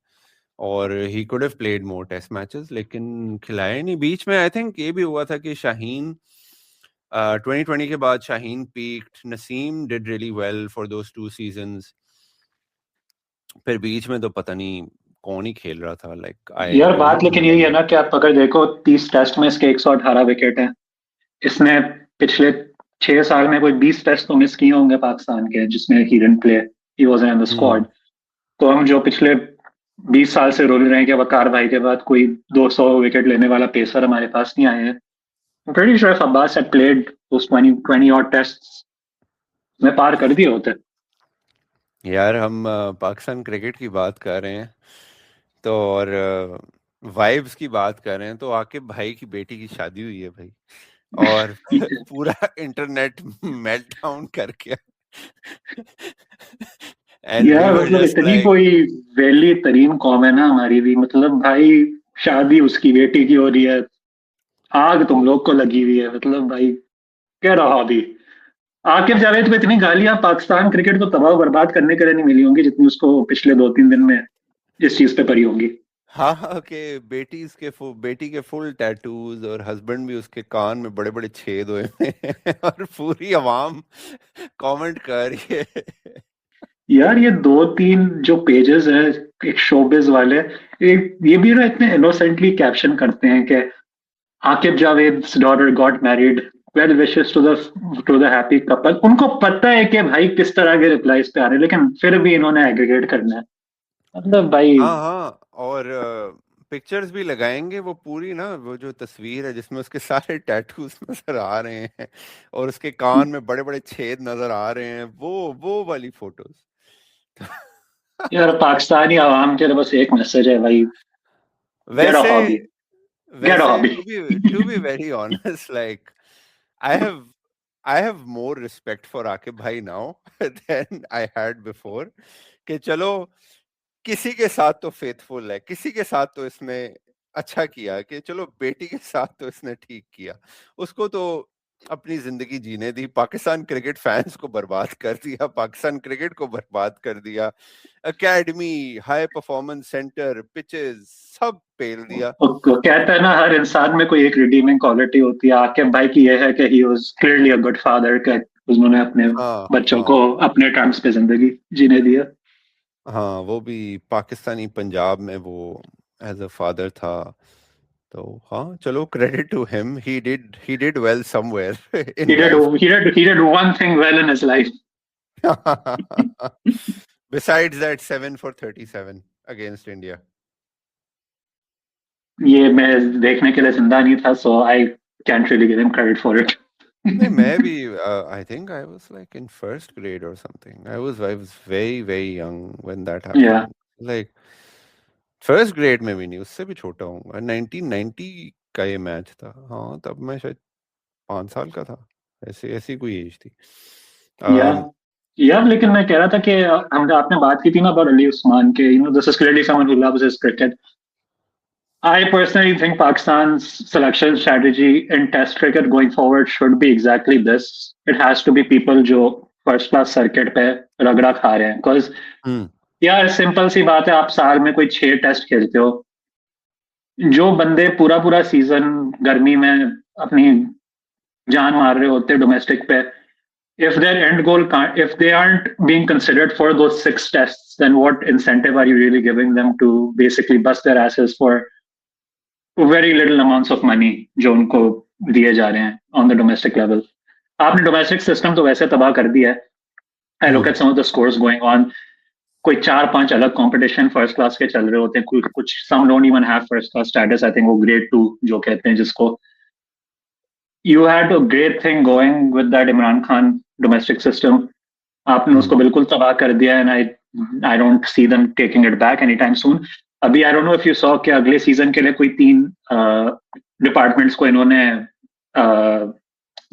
और he could have played more test matches, लेकिन खिलाया नहीं. बीच में I think ये भी हुआ था कि शाहीन 2020 के बाद Shaheen peaked, Naseem did really well for those 2 seasons. फिर बीच में तो पता नहीं कौन ही खेल रहा था. लाइक
यार बात लेकिन यही है ना कि आप अगर देखो 30 टेस्ट में इसके 118 विकेट हैं. इसने पिछले 6 साल में कोई 20 टेस्ट तो मिस किए होंगे पाकिस्तान के, जिसमें he didn't play, he was in the squad. तो हम जो पिछले 20 साल से रोल रहे हैं कि वकार भाई के बाद कोई 200 विकेट लेने वाला पेसर हमारे पास नहीं आए हैं. I'm pretty sure if Abbas had played those 20 odd tests, मैं पार कर दिए होते.
यार हम पाकिस्तान क्रिकेट की बात कर रहे हैं तो, और वाइब्स की बात कर रहे हैं तो, आकिब भाई की बेटी की शादी हुई है भाई, और पूरा इंटरनेट मेल्ट डाउन करके And we
यार
were
मतलब
just
इतनी
like,
कोई वेली तरीन कॉम है ना हमारी भी, मतलब भाई शादी उसकी बेटी की हो रही है, आग तुम लोग को लगी हुई है, मतलब भाई क्या रहा अभी। आकिब जावेद को इतनी गालियां पाकिस्तान क्रिकेट को तबाह बर्बाद करने के लिए नहीं मिली होंगी जितनी उसको पिछले 2-3 दिन में इस चीज पे पड़ी होंगी।
हाँ हाँ के बेटी के फुल टैटूज, और हस्बैंड भी उसके कान में बड़े बड़े छेद हुए हैं और पूरी आवाम कमेंट कर रही है।
यार ये 2-3 जो पेजेस है एक शोबिज वाले, ये भी ना इतने इनोसेंटली कैप्शन करते हैं कि Aqib Javed's daughter got married, well wishes to the happy couple. उनको पता है कि भाई किस तरह के रिप्लाईज पे आ रहे हैं, लेकिन फिर भी इन्होंने एग्रीगेट करना है, मतलब भाई।
हाँ हाँ, और पिक्चर्स भी लगाएंगे, वो पूरी ना वो जो तस्वीर है जिसमें उसके सारे टैटूज नजर आ रहे हैं और उसके कान में बड़े बड़े छेद नजर आ रहे हैं, वो वाली फोटोज।
यार पाकिस्तानी आवाम के लिए बस एक मैसेज है भाई, गेट अ
वैसे
हॉबी, गेट अ
वैसे
hobby.
to be very honest, like I have I have more respect for Akib Bhai now than I had before. कि चलो किसी के साथ तो फेथफुल है, किसी के साथ तो इसने अच्छा किया, कि चलो बेटी के साथ तो इसने ठीक किया, उसको तो अपनी जिंदगी जीने दी, पाकिस्तान क्रिकेट फैंस को बर्बाद कर दिया, पाकिस्तान क्रिकेट को बर्बाद कर दिया, academy, high performance centre, pitches सब पेल दिया।
वो कहता है ना हर इंसान में कोई एक रिडीमिंग क्वालिटी होती है, आकिब भाई की ये है कि he was clearly a good father, का उन्होंने अपने
हाँ
बच्चों को
हाँ
अपने टर्म्स पे जिंदगी जीने दिया।
हाँ, वो भी पाकिस्तानी पंजाब में वो एज अ फादर था। तो हाँ चलो, credit to him, he did well somewhere
He
in
did,
life.
he did one thing well in his life.
Besides that 7 for 37 against India.
ये मैं देखने के लिए जिंदा नहीं था, so I can't really give him credit for it.
नहीं, मैं भी I think I was like in first grade or something. I was very very young when that
Yeah.
happened. Like first grade में भी नहीं, उससे भी छोटा हूँ, 1990 का ये मैच था। हाँ तब मैं शायद 5 साल का था, ऐसे ऐसी कोई एज थी।
या
um,
यार लेकिन मैं कह रहा था कि हम आपने बात की थी ना अबाउट अली उस्मान के, this is clearly someone who loves his cricket. I personally think Pakistan's selection strategy in Test cricket going forward should be exactly this. It has to be people जो first class circuit पे रगड़ा खा रहे हैं, because
हम्म
यार सिंपल सी बात है, आप साल में कोई 6 टेस्ट खेलते हो, जो बंदे पूरा पूरा सीजन गर्मी में अपनी जान मार रहे होते डोमेस्टिक पे, if their end goal can't, if they aren't being considered for those 6 tests, then what incentive are you really giving them to basically bust their asses for very little amounts of money जो उनको दिए जा रहे हैं ऑन द डोमेस्टिक लेवल। आपने डोमेस्टिक सिस्टम तो वैसे तबाह कर दिया है। I look at
hmm
some of the scores going on, कोई 4-5 अलग कंपटीशन फर्स्ट क्लास के चल रहे होते हैं, कुछ some don't even have first class status, I think वो ग्रेड 2 जो कहते हैं जिसको। You had a great thing going with that Imran Khan domestic system, आपने उसको
हम्म
बिल्कुल तबाह कर दिया, and I don't see them taking it back any time soon. अभी I don't know if you saw कि अगले सीजन के लिए कोई 3 डिपार्टमेंट्स को इन्होंने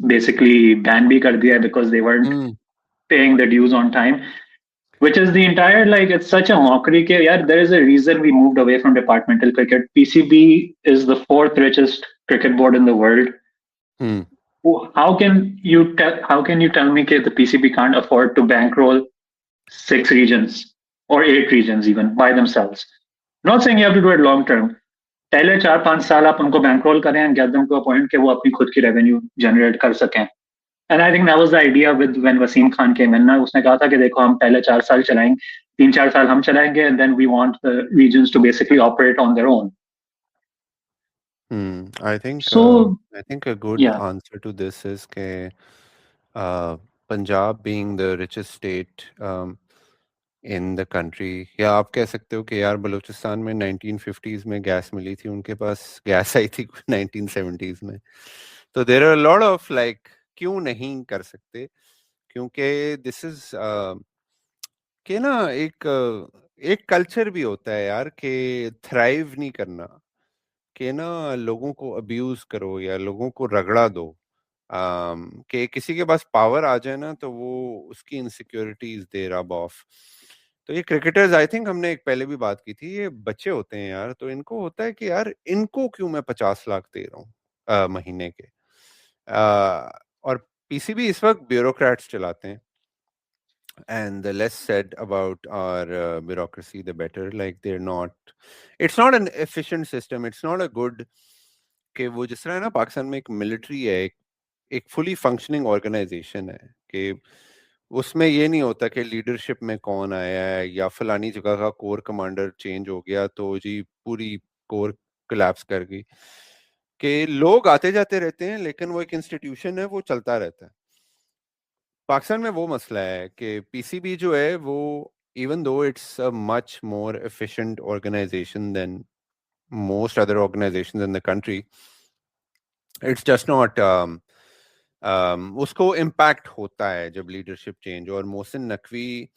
बेसिकली बैन भी कर दिया है because they weren't
hmm
paying the dues on time, which is the entire, like, it's such a mockery ke yaar there is a reason we moved away from departmental cricket. PCB is the 4th richest cricket board in the world.
Hmm
How can you tell me that the PCB can't afford to bankroll 6 regions or 8 regions even by themselves? Not saying you have to do it long term. पहले 4-5 साल आप उनको बैंकरोल करें and get them to a point कि वो अपनी खुद की रेवेन्यू जनरेट कर सकें। And I think that was the idea with when Wasim Khan came in. ना उसने कहा था कि देखो हम पहले 4 साल चलाएंगे, 3-4 साल हम चलाएंगे, and then we want the regions to basically operate on their own.
I think
So
a good
yeah,
answer to this is कि Punjab being the richest state in the country, या आप कह सकते हो कि यार बलूचिस्तान में 1950s में गैस मिली थी, उनके पास गैस आई थी 1970s में, तो there are lot of like क्यों नहीं कर सकते, क्योंकि दिस इज कि ना एक कल्चर भी होता है यार कि थ्राइव नहीं करना, कि ना लोगों को अब्यूज करो या लोगों को रगड़ा दो, कि किसी के पास पावर आ जाए ना तो वो उसकी इनसिक्योरिटीज दे रब ऑफ। तो ये क्रिकेटर्स, आई थिंक हमने एक पहले भी बात की थी, ये बच्चे होते हैं यार, तो इनको होता है कि यार इनको क्यों मैं 50 लाख दे रहा हूँ महीने के। और पीसीबी इस वक्त ब्यूरोक्रेट्स चलाते हैं, and the less said about our bureaucracy the better. Like it's not an efficient system, it's not a good कि वो जिस तरह है ना, पाकिस्तान में एक मिलिट्री है, एक फुली फंक्शनिंग ऑर्गेनाइजेशन है, कि उसमें ये नहीं होता कि लीडरशिप में कौन आया है या फलानी जगह का कोर कमांडर चेंज हो गया तो जी पूरी कोर कोलैप्स कर गई, कि लोग आते जाते रहते हैं लेकिन वो एक इंस्टीट्यूशन है, वो चलता रहता है। पाकिस्तान में वो मसला है कि पीसीबी जो है वो, even though it's a much more efficient organisation than most other organisations in the country, it's just not उसको इम्पैक्ट होता है जब लीडरशिप चेंज। और Mohsin Naqvi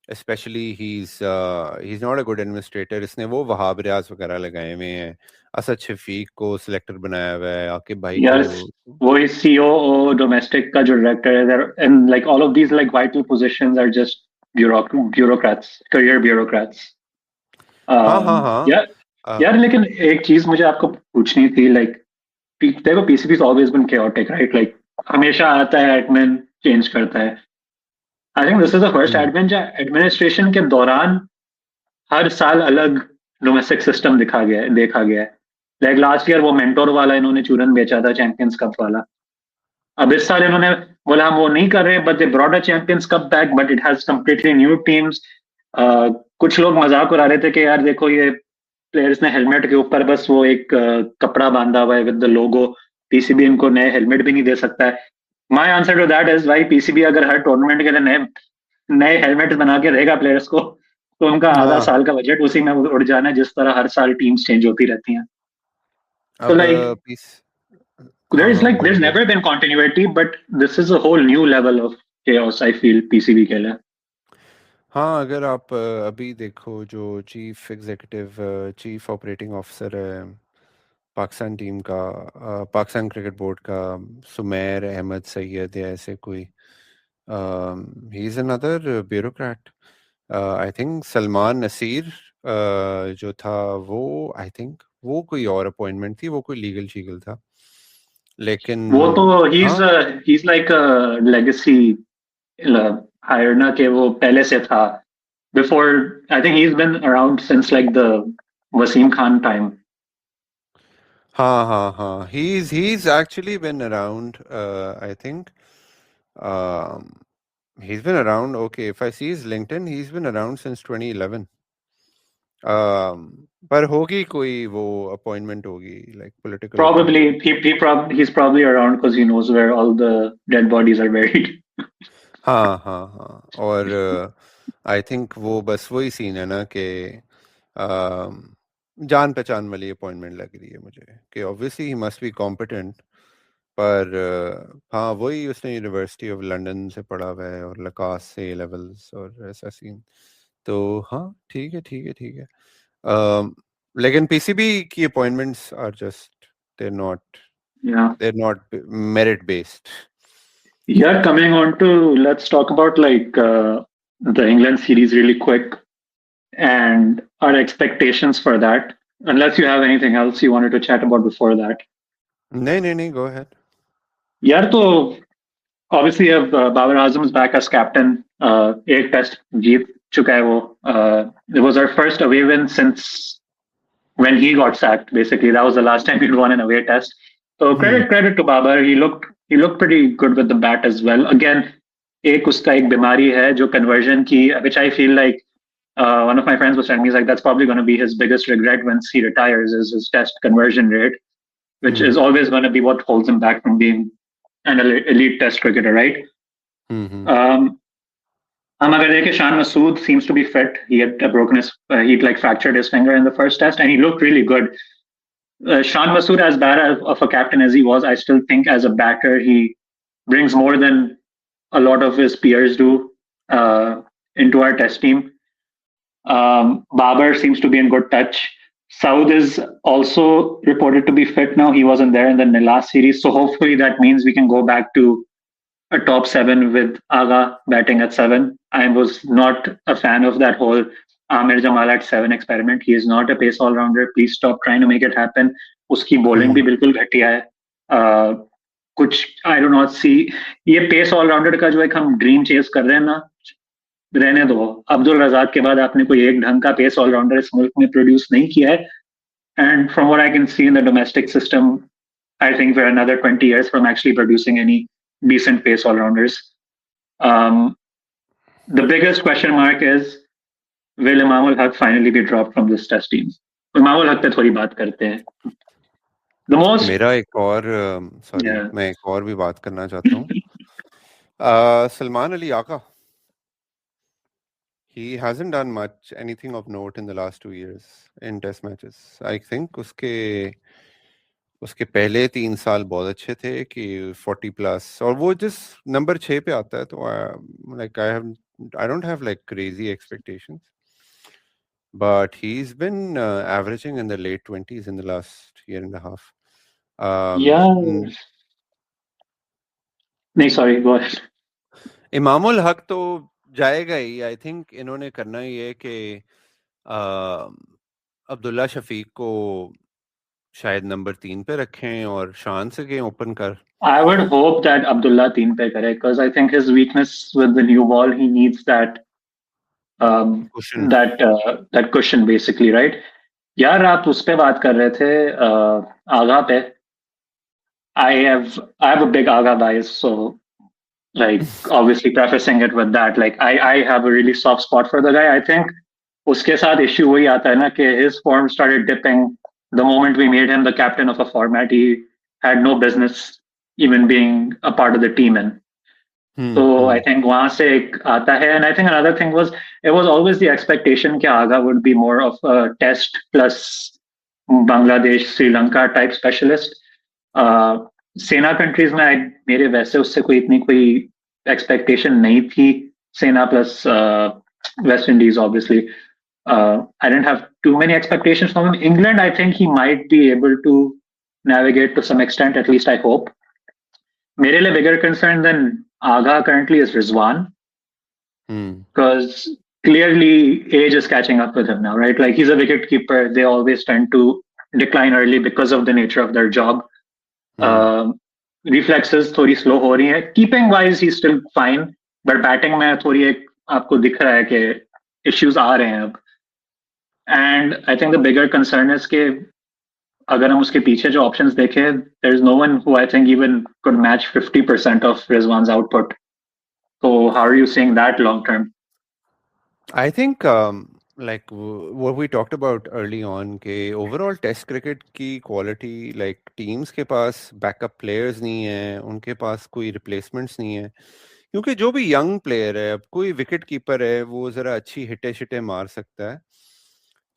specially he is not a good administrator. इसने वो वहाब रियाज वगैरह लगाए हुए हैं, असद शफीक को सिलेक्टर बनाया हुआ है, आकिब भाई को।
वो सीओओ डोमेस्टिक का जो डायरेक्टर है, and like all of these like vital positions are just bureaucrats, career bureaucrats.
हाँ
यार लेकिन एक चीज मुझे आपको पूछनी थी, लाइक देखो PCB is always been chaotic, right? Like हमेशा आता है एडमिन, चेंज करता है। I think this is the first admin जो एडमिनिस्ट्रेशन के दौरान हर साल अलग डोमेस्टिक सिस्टम देखा गया है। लाइक लास्ट ईयर वो मेंटोर वाला इन्होंने चूरन बेचा था, चैंपियंस कप वाला। अब इस साल इन्होंने बोला हम वो नहीं कर रहे, but they brought a champions cup back, but it has completely new teams. कुछ लोग मजाक उड़ा रहे थे कि यार देखो ये प्लेयर्स ने हेलमेट के ऊपर बस वो एक कपड़ा बांधा हुआ है विद द लोगो, पीसीबी इनको नए हेलमेट भी नहीं दे सकता है। My answer to that is भाई, पीसीबी अगर हर टूर्नामेंट के लिए नए हेलमेट बना के रहेगा प्लेयर्स को, तो उनका आधा साल का बजट उसी में उड़ जाना है, जिस तरह हर साल टीम्स चेंज होती रहती हैं। So like there's never been continuity, but this is a whole new level of chaos, I feel, PCB के लिए।
हाँ, अगर आप अभी देखो जो chief executive chief operating officer है पाकिस्तान टीम का, पाकिस्तान क्रिकेट बोर्ड का, सुमेर अहमद सैयद या ऐसे कोई, he is another bureaucrat. I think Salman Naseer जो था वो, आई थिंक वो कोई और अपॉइंटमेंट थी, वो कोई लीगल शीगल था, लेकिन
वो तो he is like a legacy hire ना, कि वो पहले से था, before. I think he is been around since like the Wasim Khan time.
हाँ, he's actually been around. I think he's been around. Okay, if I see his LinkedIn, he's been around since 2011. पर होगी कोई वो अपॉइंटमेंट होगी, like political.
He's probably around because he knows where all the dead bodies are buried.
हाँ, और आई थिंक वो बस वही सीन है ना कि जान पहचान वाली अपॉइंटमेंट लग रही है मुझे, कि obviously he must be competent, पर हाँ वही उसने यूनिवर्सिटी ऑफ लंदन से पढ़ा हुआ है और लकास से लेवल्स और ऐसा सीन। तो हाँ ठीक है। लेकिन पीसीबी की appointments are just they're not merit based.
Yeah, coming on to, let's talk about like the England series really quick and our expectations for that. Unless you have anything else you wanted to chat about before that.
No, go ahead.
Yeah, so obviously Babar Azam's back as captain. एक टेस्ट जीत चुका है वो. It was our first away win since when he got sacked. Basically, that was the last time he'd won an away test. So credit to Babar. He looked pretty good with the bat as well. Again, उसका एक बीमारी है जो conversion की, which I feel like one of my friends was telling me, like that's probably going to be his biggest regret once he retires, is his test conversion rate, which is always going to be what holds him back from being an elite test cricketer, right? हम अगर देखें, Shan Masood seems to be fit. He had fractured his finger in the first test, and he looked really good. Shan Masood, as bad of a captain as he was, I still think as a batter he brings more than a lot of his peers do into our test team. Babar seems to be in good touch. Saud is also reported to be fit now. He wasn't there in the last series, so hopefully that means we can go back to a top 7 with Agha batting at 7. I was not a fan of that whole Amir Jamal at 7 experiment. He is not a pace all-rounder. Please stop trying to make it happen. उसकी bowling भी बिल्कुल घटिया है. कुछ I do not see. ये pace all-rounder का जो एक हम dream chase कर रहे हैं ना, रहने दो. अब्दुल रज़ाक के बाद आपने कोई एक ढंग का pace all-rounder इस मुल्क में produce नहीं किया है. And from what I can see in the domestic system, I think we're another 20 years from actually producing any decent pace all-rounders. The biggest question mark is, will Imamul Haq finally be dropped from this test team? Imamul Haq पे थोड़ी बात करते हैं. The most
मेरा एक और sorry,
Yeah.
मैं एक और भी बात करना चाहता हूँ. Salman Ali Aka. He hasn't done much, anything of note in the last 2 years in test matches. I think उसके पहले 3 साल बहुत अच्छे थे कि 40 प्लस, और वो जिस नंबर 6 पे आता है तो like I don't have like crazy expectations, but he's been averaging in the late 20s in the last year and a half.
नहीं, sorry, go ahead.
Imamul Haq तो जाएगा ही. आई थिंक इन्होंने करना ही है कि अब्दुल्ला शफीक को शायद नंबर 3 पे रखें और शान से के ओपन कर.
I would hope that Abdullah 3 पे करे, because I think his weakness with the new ball, he needs that
Cushion.
that cushion basically, right? यार आप उस पे बात कर रहे थे आगा पे. I have a big Agha bias, so like obviously prefacing it with that, like I have a really soft spot for the guy. I think उसके साथ issue वही आता है ना कि his form started dipping the moment we made him the captain of a format he had no business even being a part of the team in. So I think वहाँ से एक आता है. And I think another thing was, it was always the expectation कि Agha would be more of a test plus Bangladesh, Sri Lanka type specialist. SENA countries में मेरे वैसे उससे कोई एक्सपेक्टेशन नहीं थी. सेना plus West Indies obviously. I didn't have too many expectations from him. England, I think he might be able to navigate to some extent, at least I hope. मेरे लिए bigger concern than Agha currently is Rizwan, because clearly age is catching up with him now, right? Like he's a wicket keeper. They always tend to decline early because of the nature of their job. Reflexes थोड़ी slow हो रही हैं. Keeping wise he's still fine, but batting में थोड़ी एक आपको दिख रहा है कि issues आ रहे हैं अब. And I think the bigger concern is कि अगर हम उसके पीछे जो options देखें, there's no one who I think even could match 50% of Rizwan's output. So how are you seeing that long term?
I think like what we talked about early on के overall test cricket की quality, like teams के पास backup players नहीं है, उनके पास कोई replacements नहीं है, क्योंकि जो भी young player है, अब कोई wicket keeper है वो जरा अच्छी हिटे शिटे मार सकता है,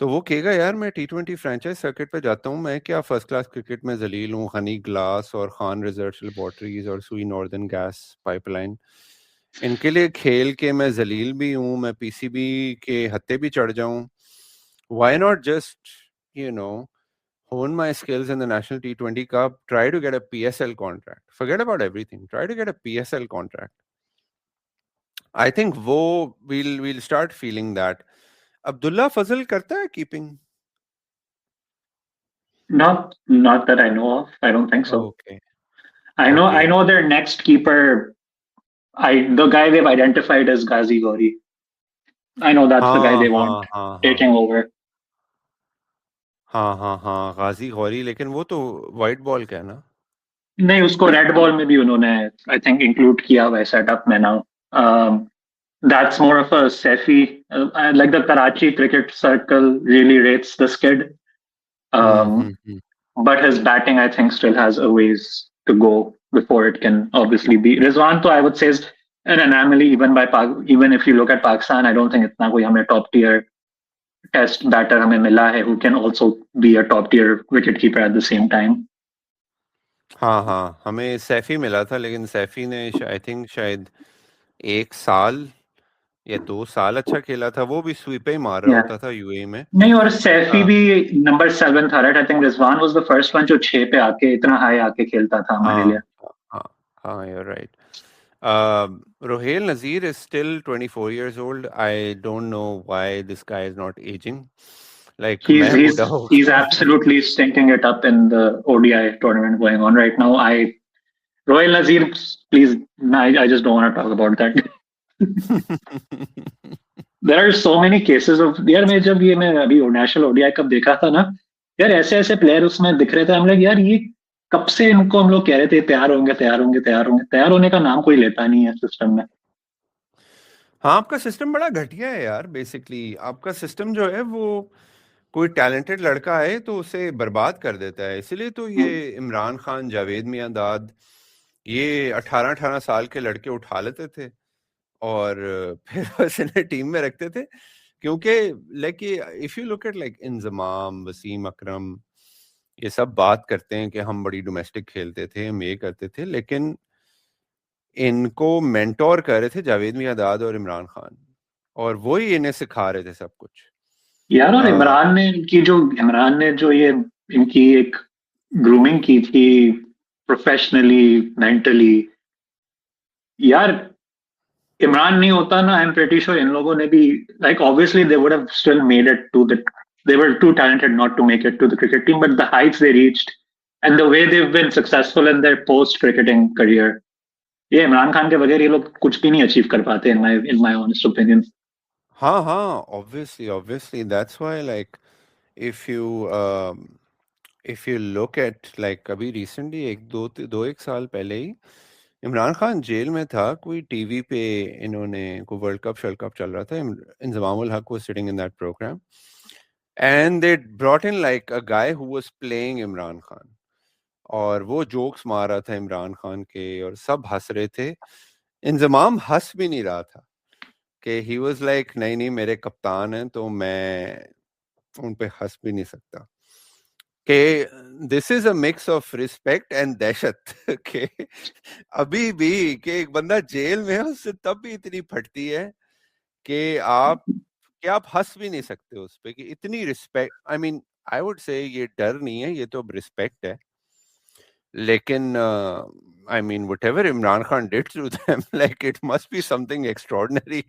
तो वो कहेगा यार मैं T20 फ्रेंचाइज सर्किट पे जाता हूँ, मैं क्या फर्स्ट क्लास क्रिकेट में जलील हूँ, हनी ग्लास और खान रिसर्च लेबोरेटरीज और सुई नॉर्दर्न गैस पाइपलाइन, इनके लिए खेल के मैं जलील भी हूँ, मैं पीसीबी के हत्ते भी चढ़ जाऊं. Why not just, you know, hone my skills in the National T20 Cup, try to get a PSL contract, forget about everything, try to get a PSL contract. I think we'll start feeling that. Abdullah Fazal करता है keeping?
Not that I know of. I don't think so.
Okay.
I know their next keeper. The guy they've identified as Ghazi Ghori. I know that's the guy they want taking over.
हाँ Ghazi Ghori, लेकिन वो तो white ball का है ना?
नहीं, उसको रेड बॉल में भी उन्होंने I think include किया हुआ है setup में now. That's more of a Saifi, like the Karachi cricket circle really rates this kid. But his batting, I think, still has a ways to go before it can obviously be. Rizwan, I would say, is an anomaly even if you look at Pakistan. I don't think itna koi hame top tier test batter hame mila hai who can also be a top tier wicket keeper at the same time.
हाँ हमें सैफी मिला था, लेकिन सैफी ने I think शायद 1 साल या 2 साल अच्छा खेला था, वो भी स्वीप ही मार रहा होता था यूएई में.
नहीं, और सैफी भी नंबर 7 था, right? I think Rizwan was the first one जो 6 पे आके इतना हाई आके खेलता था हमारे लिए.
हाँ, you're right. Rohail Nazir is still 24 years old. I don't know why this guy is not aging. Like मैं बूढ़ा हो
He's
गया हूँ.
absolutely stinking it up in the ODI tournament going on right now. Rohail Nazir, please, I just don't want to talk about that. There are so many cases of यार मैं अभी नेशनल ओडीआई कब देखा था ना यार ऐसे ऐसे प्लेयर उसमें दिख रहे थे हम लोग यार ये कब से इनको हम लोग कह रहे थे तैयार होंगे तैयार होने का नाम कोई लेता नहीं है सिस्टम में.
हाँ आपका सिस्टम बड़ा घटिया है यार. बेसिकली आपका सिस्टम जो है वो कोई टैलेंटेड लड़का है तो उसे बर्बाद कर देता है. इसलिए तो ये इमरान खान, जावेद मियांदाद, ये 18-18 साल के लड़के उठा लेते थे और फिर बस इन्हें टीम में रखते थे. क्योंकि like if you look at like Inzamam, Wasim Akram, ये सब बात करते हैं कि हम बड़ी डोमेस्टिक खेलते थे, हम ये करते थे, लेकिन इनको मेंटोर कर रहे थे जावेद मियांदाद और इमरान खान, और वही इन्हें सिखा रहे थे सब कुछ
यार. और इमरान ने जो ये इनकी एक ग्रूमिंग की थी प्रोफेशनली मेंटली यार इमरान नहीं होता ना आई एम प्रीटी श्योर इन लोगों ने भी like obviously they would have still made it to the they were too talented not to make it to the cricket team but the heights they reached and the way they've been successful in their post cricketing career ये इमरान खान के बगैर ये लोग कुछ भी नहीं अचीव कर पाते in my honest opinion.
हाँ हाँ obviously that's why like if you look at like अभी recently एक साल पहले ही इमरान खान जेल में था. कोई टीवी पे इन्होंने कोई वर्ल्ड कप चल रहा था. इंजमामुल हक was sitting in that program and they brought in like a guy who was playing Imran Khan और वो जोक्स मार रहा था इमरान खान के और सब हंस रहे थे. इंजमाम हंस भी नहीं रहा था कि he was like नहीं मेरे कप्तान हैं तो मैं उन पे हंस भी नहीं सकता. कि this is a mix of respect and दहशत के अभी भी कि एक बंदा जेल में है उससे तब भी इतनी फटती है कि आप हंस भी नहीं सकते उस पे कि इतनी respect. I mean I would से ये डर नहीं है, ये तो अब रिस्पेक्ट है. लेकिन I mean whatever Imran Khan did to them like it must be something extraordinary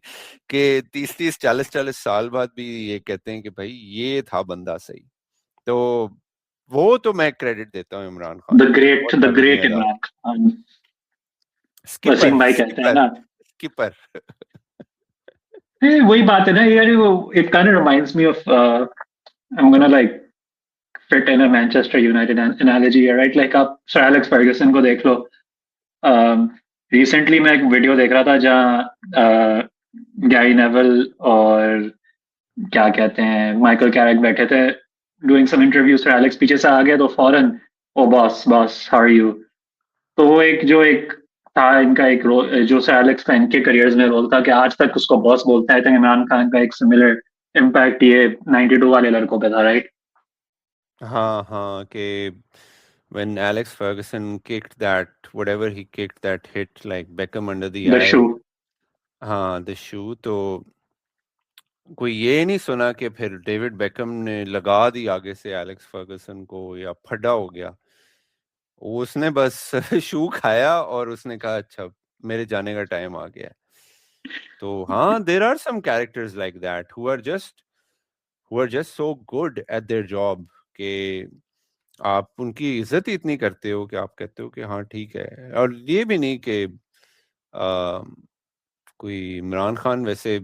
कि 30 40 साल बाद भी ये कहते हैं कि भाई ये था बंदा सही. तो वो तो मैं क्रेडिट देता हूँ इमरान खान.
The great Imran Khan. वसीम भाई कहते हैं ना
स्किपर.
वही बात है ना यार. It kind of reminds me of I'm gonna like fit in a Manchester United analogy here, right? Like आप सर एलेक्स फर्गसन को देख लो. रिसेंटली मैं एक वीडियो देख रहा था जहाँ गैरी नेवल और क्या कहते हैं माइकल कैरिक बैठे थे doing some interviews. Sir Alex पीछे से आ गया तो फौरन oh boss how are you. तो वो एक था इनका एक रोल जो सर एलेक्स का इनके करियर्स में रोल था कि आज तक उसको बॉस बोलता है. इमरान खान का एक सिमिलर इम्पैक्ट ये 92 वाले लड़कों पे था, राइट?
हाँ कि when Alex Ferguson kicked whatever he kicked that hit like Beckham under the eye.
shoe.
हाँ the shoe. तो कोई ये नहीं सुना कि फिर डेविड बेकम ने लगा दी आगे से एलेक्स फर्गसन को या फटा हो गया. उसने बस शू खाया और उसने कहा अच्छा मेरे जाने का टाइम आ गया. तो हाँ there are some characters like that who are just so good at their job कि आप उनकी इज्जत ही इतनी करते हो कि आप कहते हो कि हाँ ठीक है. और ये भी नहीं कि कोई इमरान खान वैसे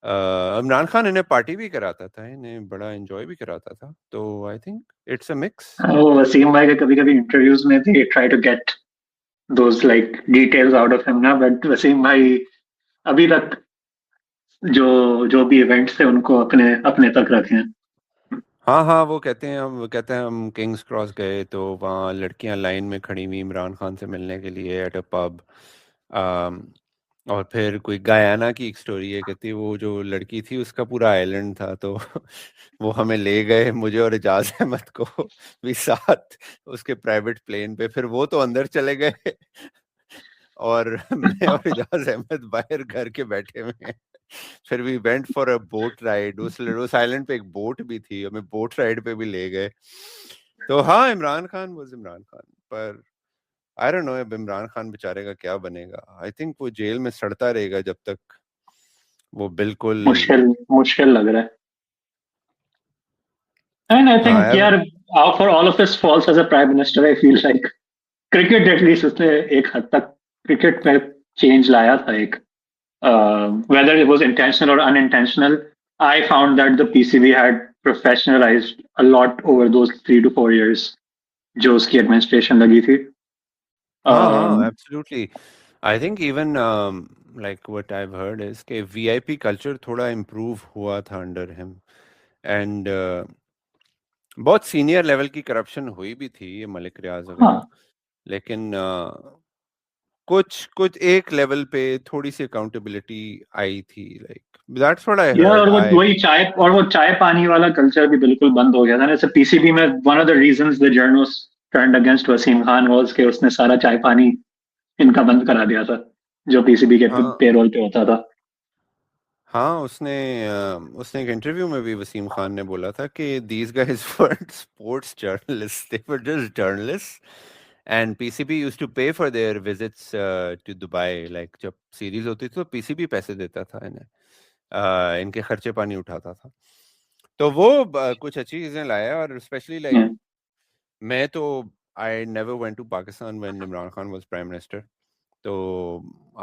इमरान खान इन्हें पार्टी भी कराता था, इन्हें बड़ा एंजॉय भी कराता था. तो I think it's a mix.
Wasim भाई के कभी इंटरव्यूज में they try to get those like details out of him ना. बट वसीम भाई अभी तक जो भी इवेंट्स थे उनको अपने तक रखे हैं.
हाँ वो कहते हैं हम किंग्स क्रॉस गए तो वहाँ लड़कियां लाइन में खड़ी हुई इमरान खान से मिलने के लिए एट अ पब. और फिर कोई गयाना की एक स्टोरी है, कहती है वो जो लड़की थी उसका पूरा आइलैंड था तो वो हमें ले गए मुझे और इजाज अहमद को भी साथ उसके प्राइवेट प्लेन पे. फिर वो तो अंदर चले गए और मैं और इजाज अहमद बाहर घर के बैठे हुए हैं. फिर we went for a boat ride. उस आइलैंड पे एक बोट भी थी, हमें बोट राइड पे भी ले गए. तो हाँ इमरान खान वाज इमरान खान. पर आई डोंट नो अब इमरान खान बेचारे का क्या बनेगा. आई थिंक वो जेल में सड़ता रहेगा जब तक वो बिल्कुल.
मुश्किल लग रहा है. And I think,
हाँ
यार, for all of his faults as a prime minister, I feel like cricket at least उसने एक हद तक cricket में change लाया था एक. Whether it was intentional or unintentional, I found that the PCB had professionalized a lot over those 3 to 4 years जो उसकी administration लगी थी.
हाँ, absolutely. I think even like what I've heard is कि VIP culture थोड़ा improve हुआ था under him. And बहुत सीनियर लेवल की करप्शन हुई भी थी ये मलिक रियाज वगैरह.
हाँ.
लेकिन कुछ एक लेवल पे थोड़ी सी अकाउंटेबिलिटी आई थी. लाइक दैट्स व्हाट आई
यार,
हर्ड.
और वो चाय पानी वाला कल्चर भी बिल्कुल बंद हो गया था ना. जैसे पीसीबी में one of the reasons the journalist turned against Wasim Khan was कि उसने सारा चाय पानी इनका बंद करा दिया था जो पीसीबी के
हाँ.
पेरोल पे होता था.
हाँ, उसने एक इंटरव्यू में भी वसीम खान ने बोला था कि these guys weren't sports journalists, they were just journalists, and PCB used to pay for their visits to Dubai. Like जब सीरीज होती थी तो PCB पैसे देता था इन्हें, इनके खर्चे पानी उठाता था. तो वो कुछ अच्छी चीजें लाया. और स्पेशली लाइक
Yeah.
मैं तो I never went to Pakistan when Imran Khan was prime minister. तो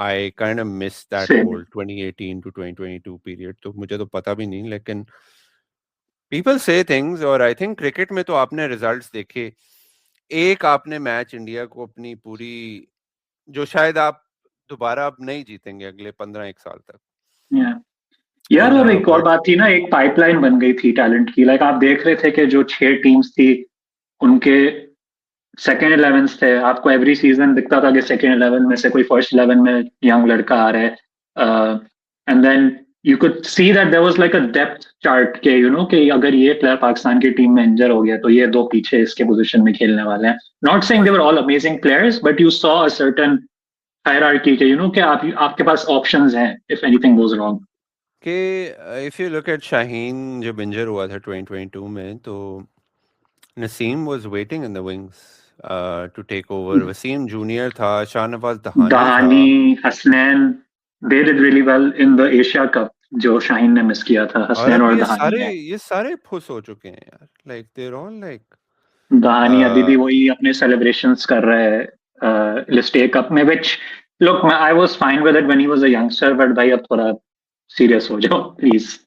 I kind of missed that
Same.
whole 2018 to 2022 period. तो मुझे तो पता भी नहीं. लेकिन people say things. और I think cricket में तो आपने रिजल्ट्स देखे. एक आपने मैच इंडिया को अपनी पूरी जो शायद आप दोबारा अब नहीं जीतेंगे अगले 15-1 साल तक.
Yeah. यार, और एक और बात थी ना, एक पाइपलाइन बन गई थी टैलेंट की. लाइक आप देख रहे थे कि जो 6 टीम्स थी उनके सेकेंड 11 थे. आपको एवरी सीजन दिखता था कि सेकेंड 11 में से कोई फर्स्ट 11 में यंग लड़का आ रहा है. And then you could see that there was like a depth chart के कि अगर ये प्लेयर पाकिस्तान की टीम में इंजर हो गया तो ये 2 पीछे इसके पोजीशन में खेलने वाले हैं. Not saying they were all amazing players, but you saw a certain hierarchy के कि आपके पास ऑप्शंस हैं इफ एनीथिंग गोज रॉन्ग.
कि if you look at Shaheen जब इंजर हुआ था 2022 में तो Naseem was waiting in the wings to take over. Wasim junior था, शाहनवाज
दहानी, Hasnain, they did really well in the Asia Cup जो शाहीन ने मिस किया था. हसनैन और दहानी ने.
ये सारे फुस हो चुके हैं यार. Like they are all like
Dahani अभी भी वही अपने सेलिब्रेशंस कर रहे हैं लिस्टे कप में. which look, I was fine with it when he was a youngster, but भाई अब थोड़ा सीरियस हो जाओ प्लीज.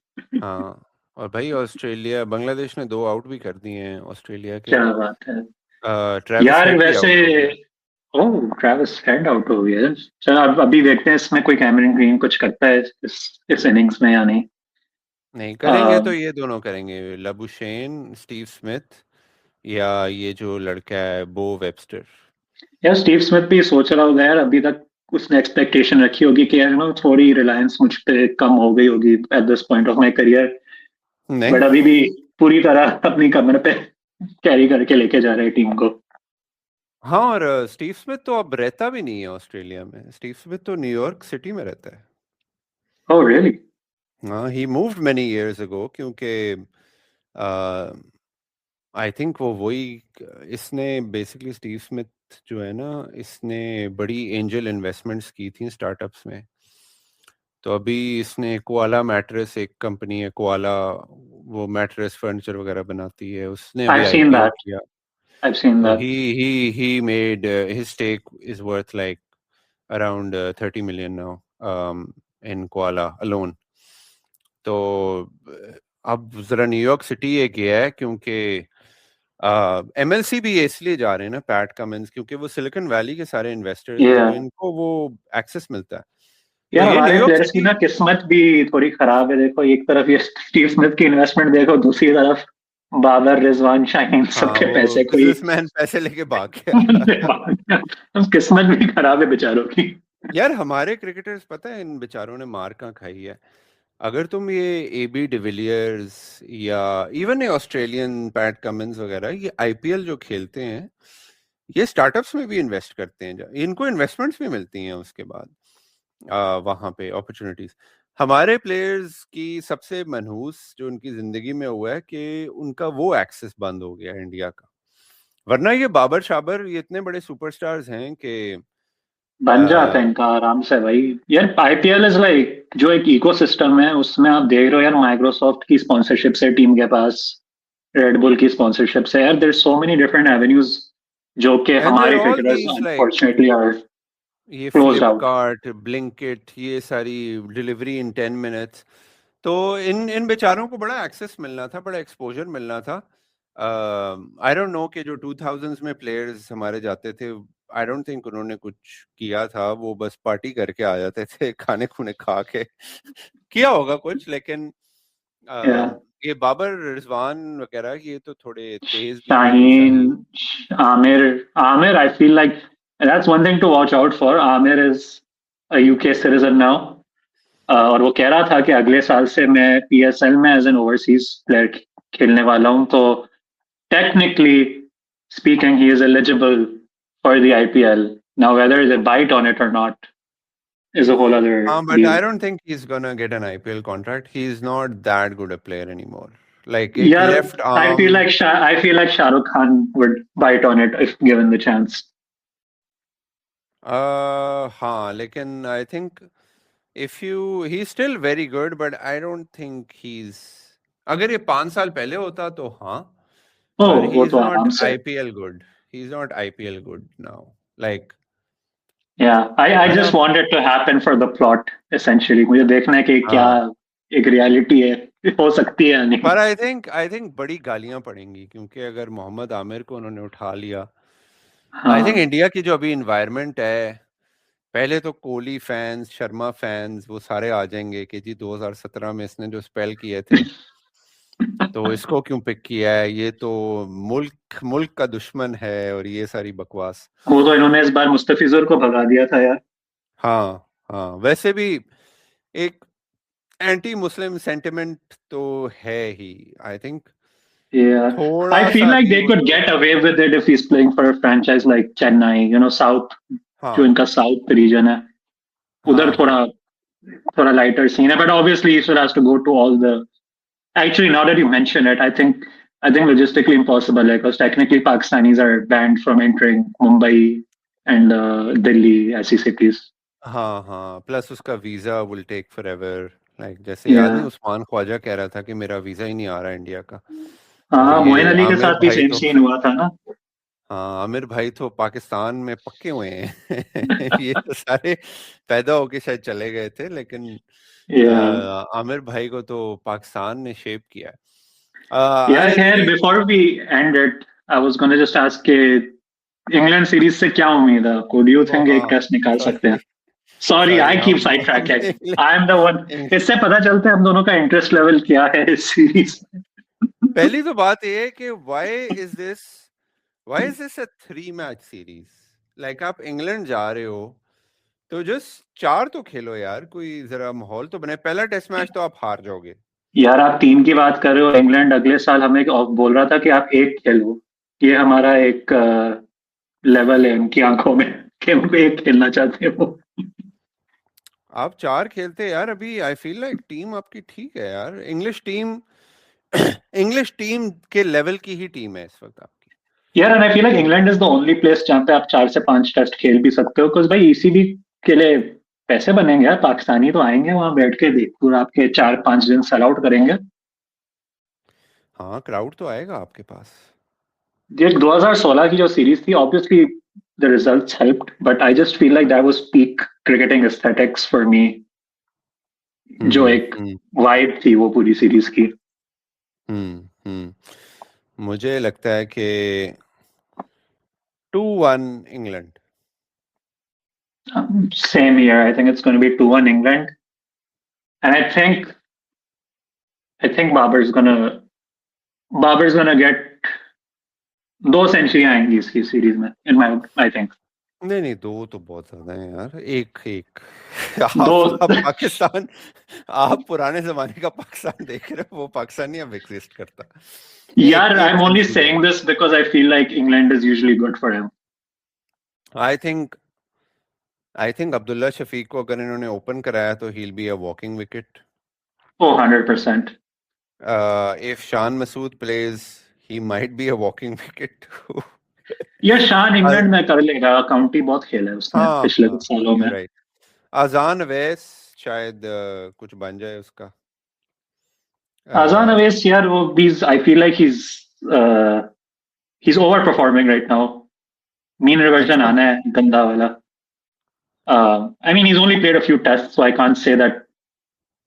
हाँ. और भाई ऑस्ट्रेलिया बांग्लादेश ने 2 आउट भी कर दिए हैं ऑस्ट्रेलिया के.
क्या बात है
ट्रेविस
यार.
हेड भी
वैसे
out हो गया.
ट्रेविस हेड आउट हो गया. चलो अब अभी देखते हैं इसमें कोई कैमरन ग्रीन कुछ करता है इस इनिंग्स में या नहीं.
नहीं करेंगे तो ये दोनों करेंगे, लबुशेन, स्टीव स्मिथ या ये जो लड़का है बो वेबस्टर.
यार स्टीव स्मिथ भी सोच रहा होगा यार, अभी तक उसने एक्सपेक्टेशन रखी होगी कि यार थोड़ी रिलायंस मुझ पे कम हो गई होगी at this point of my career.
नहीं
बट अभी भी पूरी तरह अपनी कमर पे कैरी करके लेके जा रहे हैं टीम को.
हाँ. और स्टीव स्मिथ तो अब रहता भी नहीं है ऑस्ट्रेलिया में. स्टीव स्मिथ तो न्यूयॉर्क सिटी में रहता है.
Oh really?
हाँ, ही मूव्ड मेनी इयर्स अगो क्योंकि आई थिंक वही इसने बेसिकली स्टीव स्मिथ जो है ना, इसने बड़ी एंजल इन्वेस्टमेंट्स की थी स्टार्टअप्स में. तो अभी इसने कोआला मैट्रेस, एक कंपनी है कोआला, वो मैट्रेस फर्नीचर वगैरह बनाती है, उसने अभी
I've seen
IPO
that.
किया.
I've seen
So
that.
he made his stake is worth like around 30 million now in Koala alone. तो अब जरा न्यूयॉर्क सिटी ये गया है क्योंकि MLC भी इसलिए जा रहे हैं ना, पैट कमिंस, क्योंकि वो सिलिकॉन वैली के सारे इन्वेस्टर्स हैं
Yeah.
तो इनको वो एक्सेस मिलता है.
यार
तो ये
हमारे
न्यूयॉर्क
प्लेयर्स की
सिटी,
ना किस्मत भी थोड़ी खराब है. देखो एक तरफ ये स्टीव स्मिथ की इन्वेस्टमेंट देखो, दूसरी तरफ बाबर, रिजवान, शाहीन
हाँ
सबके
वो
पैसे कोई
बिजनेसमैन पैसे लेके भाग गया.
किस्मत भी खराब है बेचारों की.
यार हमारे क्रिकेटर्स पता है इन बेचारों ने मार कहाँ खाई है. अगर तुम ये AB डिविलियर्स या इवन ये ऑस्ट्रेलियन पैट कमिंस वगैरह ये IPL जो खेलते हैं, ये स्टार्टअप्स में भी इन्वेस्ट करते हैं, इनको इन्वेस्टमेंट्स भी मिलती हैं उसके बाद वहां पे अपॉर्चुनिटीज. हमारे प्लेयर्स की सबसे मनहूस जो उनकी जिंदगी में हुआ है कि उनका वो एक्सेस बंद हो गया इंडिया का. वरना ये बाबर शाबर ये इतने बड़े सुपरस्टार्स हैं कि
बन जाता है इनका आराम से भाई। यार आईपीएल इज लाइक जो एक इकोसिस्टम है, उसमें आप देख रहे हो यार, माइक्रोसॉफ्ट की स्पॉन्सरशिप से टीम के पास, रेड बुल की स्पॉन्सरशिप से, यार there so many different avenues जो कि
एंड देयर
हमारे
all
cricketers
these like
unfortunately are
ये
क्लोज्ड आउट।
फ्लिपकार्ट, ब्लिंकिट, ये सारी डिलीवरी इन 10 मिनट्स, तो इन बेचारों को बड़ा एक्सेस मिलना था, बड़ा एक्सपोजर मिलना था। आई डोंट नो कि जो 2000s में प्लेयर्स हमारे जाते थे, आई डोंट थिंक उन्होंने कुछ किया था, वो बस पार्टी करके आ जाते थे, खाने खुने खा के किया होगा कुछ, लेकिन ये बाबर, रिजवान वगैरह ये तो थोड़े तेज भी थे।
Shaheen, Amir, I feel like that's one thing to watch out for. Amir is a UK citizen now. और वो कह रहा था कि अगले साल से मैं PSL में एज एन ओवरसीज प्लेयर खेलने वाला हूँ, तो technically speaking he is eligible for the IPL. Now whether they bite on it or not is a whole other
But
deal.
I don't think he's gonna get an IPL contract. He's not that good a player anymore. Like एक
Yeah,
left
I
arm.
feel like Shah Rukh Khan would bite on it if given the chance.
हाँ, लेकिन I think he's still very good, but I don't think अगर ये 5 साल पहले होता तो हाँ, but
वो
he's
तो
not
आराम से।
IPL good. He's not IPL good now. Like
Yeah, I just want it to happen for the plot essentially. मुझे देखना है कि क्या एक रियलिटी है, हो सकती है या नहीं।
पर I think बड़ी गालियां पड़ेंगी, क्योंकि अगर मोहम्मद आमिर को उन्होंने उठा लिया, आई थिंक इंडिया की जो अभी इन्वायरमेंट है, पहले तो कोहली फैंस, शर्मा फैंस, वो सारे आ जाएंगे कि जी 2017 में इसने जो स्पेल किए थे तो इसको क्यों पिक किया है, ये तो मुल्क का दुश्मन है, और ये सारी बकवास।
वो तो इन्होंने इस बार मुस्तफिजुर को भगा दिया था यार।
हाँ, वैसे भी एक एंटी मुस्लिम सेंटिमेंट तो है ही, आई थिंक
Yeah,
थोड़ा
I feel
सा
like
भी
they
वो
could
तो
get away with it if he's playing for a franchise like Chennai, South, जो इनका South region है, उधर थोड़ा lighter scene है, but obviously he still has to go to all the. Actually, now that you mention it, I think logistically impossible, because technically Pakistanis are banned from entering Mumbai and Delhi, ऐसी cities.
हाँ, प्लस उसका visa will take forever, like जैसे याद नहीं उस्मान ख्वाजा कह रहा था कि मेरा वीजा ही नहीं आ रहा इंडिया का।
मोइन अली के साथ भी सेम सीन हुआ था ना।
हाँ, आमिर भाई तो पाकिस्तान में पक्के हुए हैं ये तो सारे पैदा होके शायद चले गए थे, लेकिन आमिर भाई को तो पाकिस्तान ने शेप किया है।
Before we end it, I was gonna just ask के इंग्लैंड सीरीज से क्या उम्मीद है? डू यू थिंक एक टेस्ट निकाल सकते हैं? Sorry, I keep sidetracking, I am the one. इससे पता चलता है हम दोनों का इंटरेस्ट लेवल क्या है इस सीरीज में।
पहली तो बात ये है कि why is this a 3 match series? Like आप इंग्लैंड जा रहे हो तो जस्ट 4 तो खेलो यार, कोई जरा माहौल तो बने। पहला टेस्ट मैच तो आप हार जाओगे
यार। आप 3 की बात कर रहे हो, इंग्लैंड अगले साल हमें बोल रहा था कि आप 1 खेलो। ये हमारा एक लेवल है उनकी आंखों में कि उनको 1 खेलना चाहते हो।
आप 4 खेलते यार। अभी आई फील लाइक टीम आपकी ठीक है यार। इंग्लिश टीम के लेवल की ही टीम है इस वक्त आपकी
यार। And I feel like England is the only place जहां पे आप 4 से 5 टेस्ट खेल भी सकते हो, बिकॉज भाई ECB के लिए पैसे बनेंगे यार। पाकिस्तानी तो आएंगे वहां बैठ के पूरा आपके 4-5 दिन सेल आउट करेंगे।
हाँ, क्राउड तो आएगा आपके पास।
ये 2016 की जो सीरीज थी, obviously the results helped, but I just feel like that was peak cricketing aesthetics for me. जो एक वाइब थी वो पूरी सीरीज की।
मुझे लगता है कि 2-1 England.
Same here. I think it's going to be 2-1 England, and I think Babar's gonna get 2 century आएंगी इसकी सीरीज में, in my I think.
नहीं, 2 तो बहुत ज्यादा है यार। एक आप पाकिस्तान, आप पुराने जमाने का पाकिस्तान देख रहे हो, वो पाकिस्तान नहीं अब एग्जिस्ट करता
यार। I'm only saying this because I feel like England is usually good for him.
I think Abdullah Shafiq को अगर इन्होंने ओपन कराया तो he'll be a walking wicket.
100%.
If Shan Masood plays, he might be a walking wicket too.
ये शान इंग्लैंड में कर लेगा, काउंटी बहुत खेला है उसने
हाँ
पिछले कुछ सालों में।
राइट। अजान अवैस शायद कुछ बन जाए उसका।
अजान अवैस यार वो आई feel like he's overperforming right now. Mean reversion
अच्छा
आना है गंदा वाला. I mean, he's only played a few tests, so I can't say that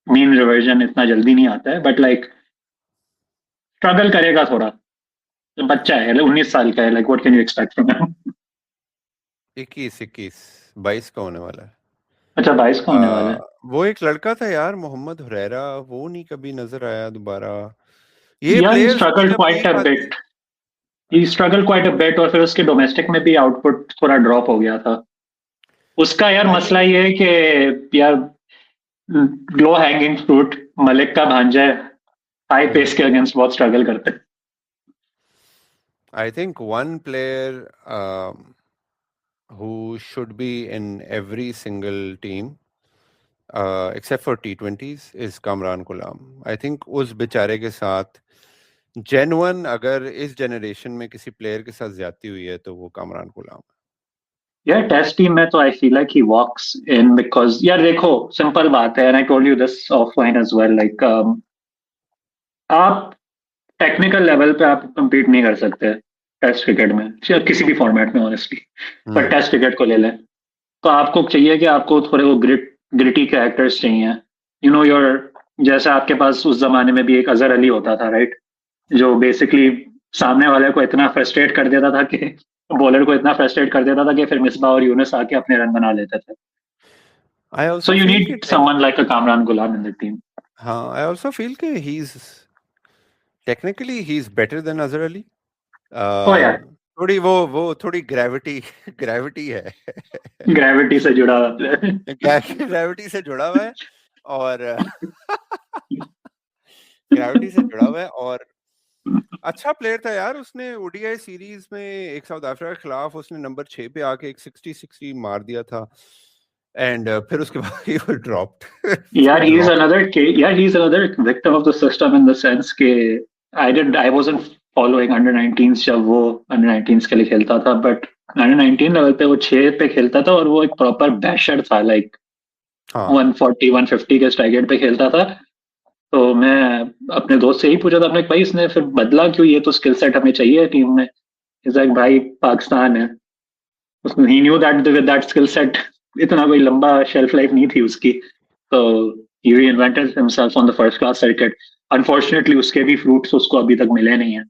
mean reversion इतना जल्दी नहीं आता है, but like struggle करेगा थोड़ा. बच्चा है, 19 साल का है, like what can you expect from him?
22 का होने वाला है।
अच्छा 22 का होने वाला है.
वो एक लड़का था यार मोहम्मद हुरैरा, वो नहीं कभी नजर आया दोबारा। ये
Yeah, he
players
struggled quite a bit. He struggled quite a bit और फिर उसके डोमेस्टिक में भी आउटपुट थोड़ा ड्रॉप हो गया था. उसका यार मसला ये है कि यार लो हैंगिंग फ्रूट मलिक का भांजा है, हाई पेस के अगेंस्ट बहुत स्ट्रगल करते हैं.
I think one player who should be in every single team except for T20s is Kamran Ghulam. I think उस बेचारे के साथ जेन्युइन अगर इस जनरेशन में किसी प्लेयर के साथ ज्यादती हुई है तो वो कामरान गुलाम है।
यार टेस्ट टीम में तो I feel like he walks in because यार देखो सिंपल बात है, and I told you this offline as well, like आप टेक्निकल लेवल पे आप compete नहीं कर सकते टेस्ट क्रिकेट में, या किसी भी फॉर्मेट में ऑनेस्टली. पर टेस्ट क्रिकेट को ले लें तो आपको चाहिए कि आपको थोड़े वो ग्रिटी कैरेक्टर्स चाहिए. यू नो योर, जैसे आपके पास उस जमाने में भी एक अजहर अली होता था राइट, जो बेसिकली सामने वाले को इतना फ्रस्ट्रेट कर देता था कि बॉलर को इतना फ्रस्ट्रेट कर देता था कि फिर मिसबा और यूनुस आके अपने रन बना लेते थे.
I also
So you
feel
need
कि
someone like a Kamran Ghulam in the team.
हाँ I also feel कि technically he's better than Azhar Ali.
Oh yeah,
थोड़ी वो थोड़ी ग्रेविटी है,
ग्रेविटी से जुड़ा हुआ है.
ग्रेविटी से जुड़ा हुआ है और ग्रेविटी से जुड़ा हुआ है और अच्छा प्लेयर था यार. उसने ओडीआई सीरीज में एक साउथ अफ्रीका के खिलाफ उसने नंबर 6 पे आके एक 60 मार दिया था एंड फिर उसके बाद he was dropped.
Yeah, he's another victim of the system in the sense कि I wasn't following under 19s जब वो under 19s के लिए खेलता था, but under 19 लेवल पे वो 6 पे खेलता था और वो एक प्रॉपर बैशर था, लाइक 140 150 के स्ट्राइक रेट पे खेलता था. तो मैं अपने दोस्त से ही पूछा था, अपने भाई इसने फिर बदला क्यों, ये तो स्किल सेट हमें चाहिए टीम में. इज लाइक भाई पाकिस्तान है, उसने ही knew that with that skill set इतना कोई लंबा शेल्फ लाइफ नहीं थी उसकी. तो he reinvented himself on the first class circuit. Unfortunately उसके भी फ्रूट्स उसको अभी तक मिले नहीं हैं.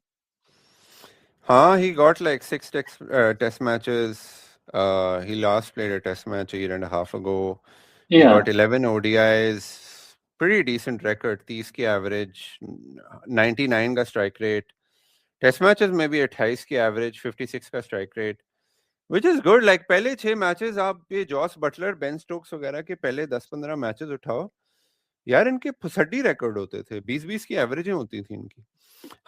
हाँ, he got like 6 test matches. He last played a test match a year and a half ago. He got 11 ODIs. Pretty decent record. 30 की average, 99 का strike rate. Test matches में भी 28 की average, 56 का strike rate, which is good. Like पहले 6 matches आप ये जॉस बटलर, बेन स्टोक्स वगैरह के पहले 10-15 मैचेस उठाओ यार, इनके फुसड्डी रिकॉर्ड होते थे. 20-20 की एवरेजें होती थी इनकी.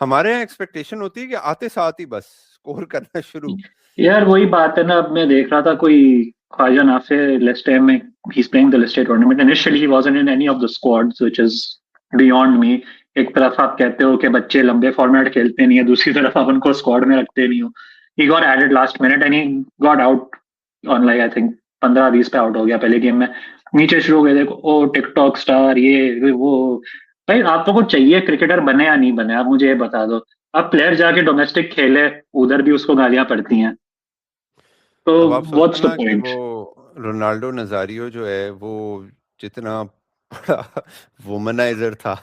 हमारे यहाँ एक्सपेक्टेशन होती है कि आते साथ ही बस स्कोर करना शुरू.
यार वही बात है ना, अब मैं देख रहा था कोई ख्वाजा नाफे लेस्टर में, he is playing the Leicester tournament. Initially he wasn't in any of the squads which is beyond me. एक तरफ आप कहते हो कि बच्चे लंबे फॉर्मेट खेलते नहीं है, दूसरी तरफ आप उनको स्क्वाड में रखते नहीं हो. He got added last minute and he got out on like I think 15-20 पे आउट हो गया पहले गेम में. नीचे शुरू हो गए, देखो ओ टिकटॉक स्टार ये वो. भाई आपको कुछ चाहिए क्रिकेटर बने या नहीं बने, आप मुझे ये बता दो. अब प्लेयर जाके डोमेस्टिक खेले, उधर भी उसको गालियां पड़ती हैं. तो व्हाट्स द पॉइंट.
वो रोनाल्डो नजारियो जो है वो जितना बड़ा वुमनाइजर था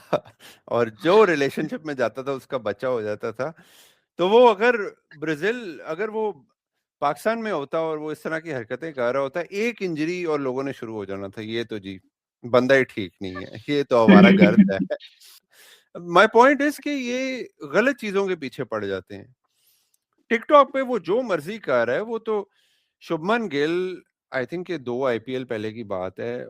और जो रिलेशनशिप में जाता था उसका बच्चा हो जाता था, तो वो अगर ब्राजील अगर वो पाकिस्तान में होता और वो इस तरह की हरकतें कर रहा होता, एक इंजरी और लोगों ने शुरू हो जाना था, ये तो जी बंदा ही ठीक नहीं है, ये तो हमारा गर्द है. माय पॉइंट इज कि ये गलत चीजों के पीछे पड़ जाते हैं. टिकटॉक पे वो जो मर्जी कर रहा है. वो तो शुभमन गिल, आई थिंक ये 2 आईपीएल पहले की बात है,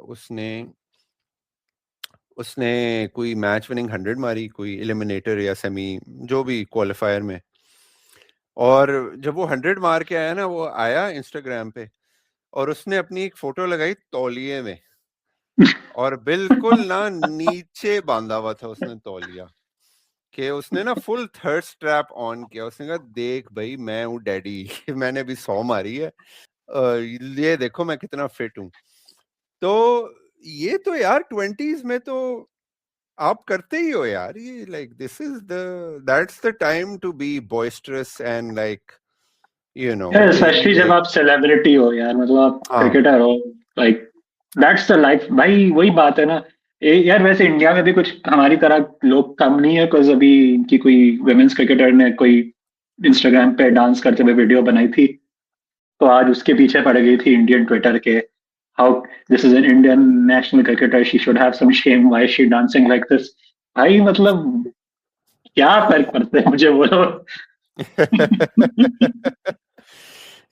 उसने कोई मैच विनिंग 100 मारी, कोई एलिमिनेटर या सेमी जो भी क्वालिफायर में, और जब वो 100 मार के आया ना, वो आया इंस्टाग्राम पे और उसने अपनी एक फोटो लगाई तौलिए में और बिल्कुल ना नीचे बांधा हुआ था उसने तौलिया कि उसने ना फुल थर्स्ट ट्रैप ऑन किया। उसने कहा देख भाई मैं हूँ डैडी, मैंने अभी 100 मारी है, ये देखो मैं कितना फिट हूँ। तो ये तो यार 20s में तो आप करते ही हो यार, ये like this is that's the time to be boisterous and like you know
especially जब आप सेलिब्रिटी हो यार, मतलब आप
हाँ
क्रिकेटर हो, लाइक दैट्स द लाइफ भाई। वही बात है ना। यार वैसे इंडिया में भी कुछ हमारी तरह लोग कम नहीं है, बिकॉज अभी इनकी कोई वुमेन्स क्रिकेटर ने कोई इंस्टाग्राम पे डांस करते हुए वीडियो बनाई थी, तो आज उसके पीछे पड़ गई थी इंडियन ट्विटर के, how this is an Indian national cricketer, she should have some shame, why she dancing like this. भाई मतलब क्या फर्क पड़ता है मुझे बोलो।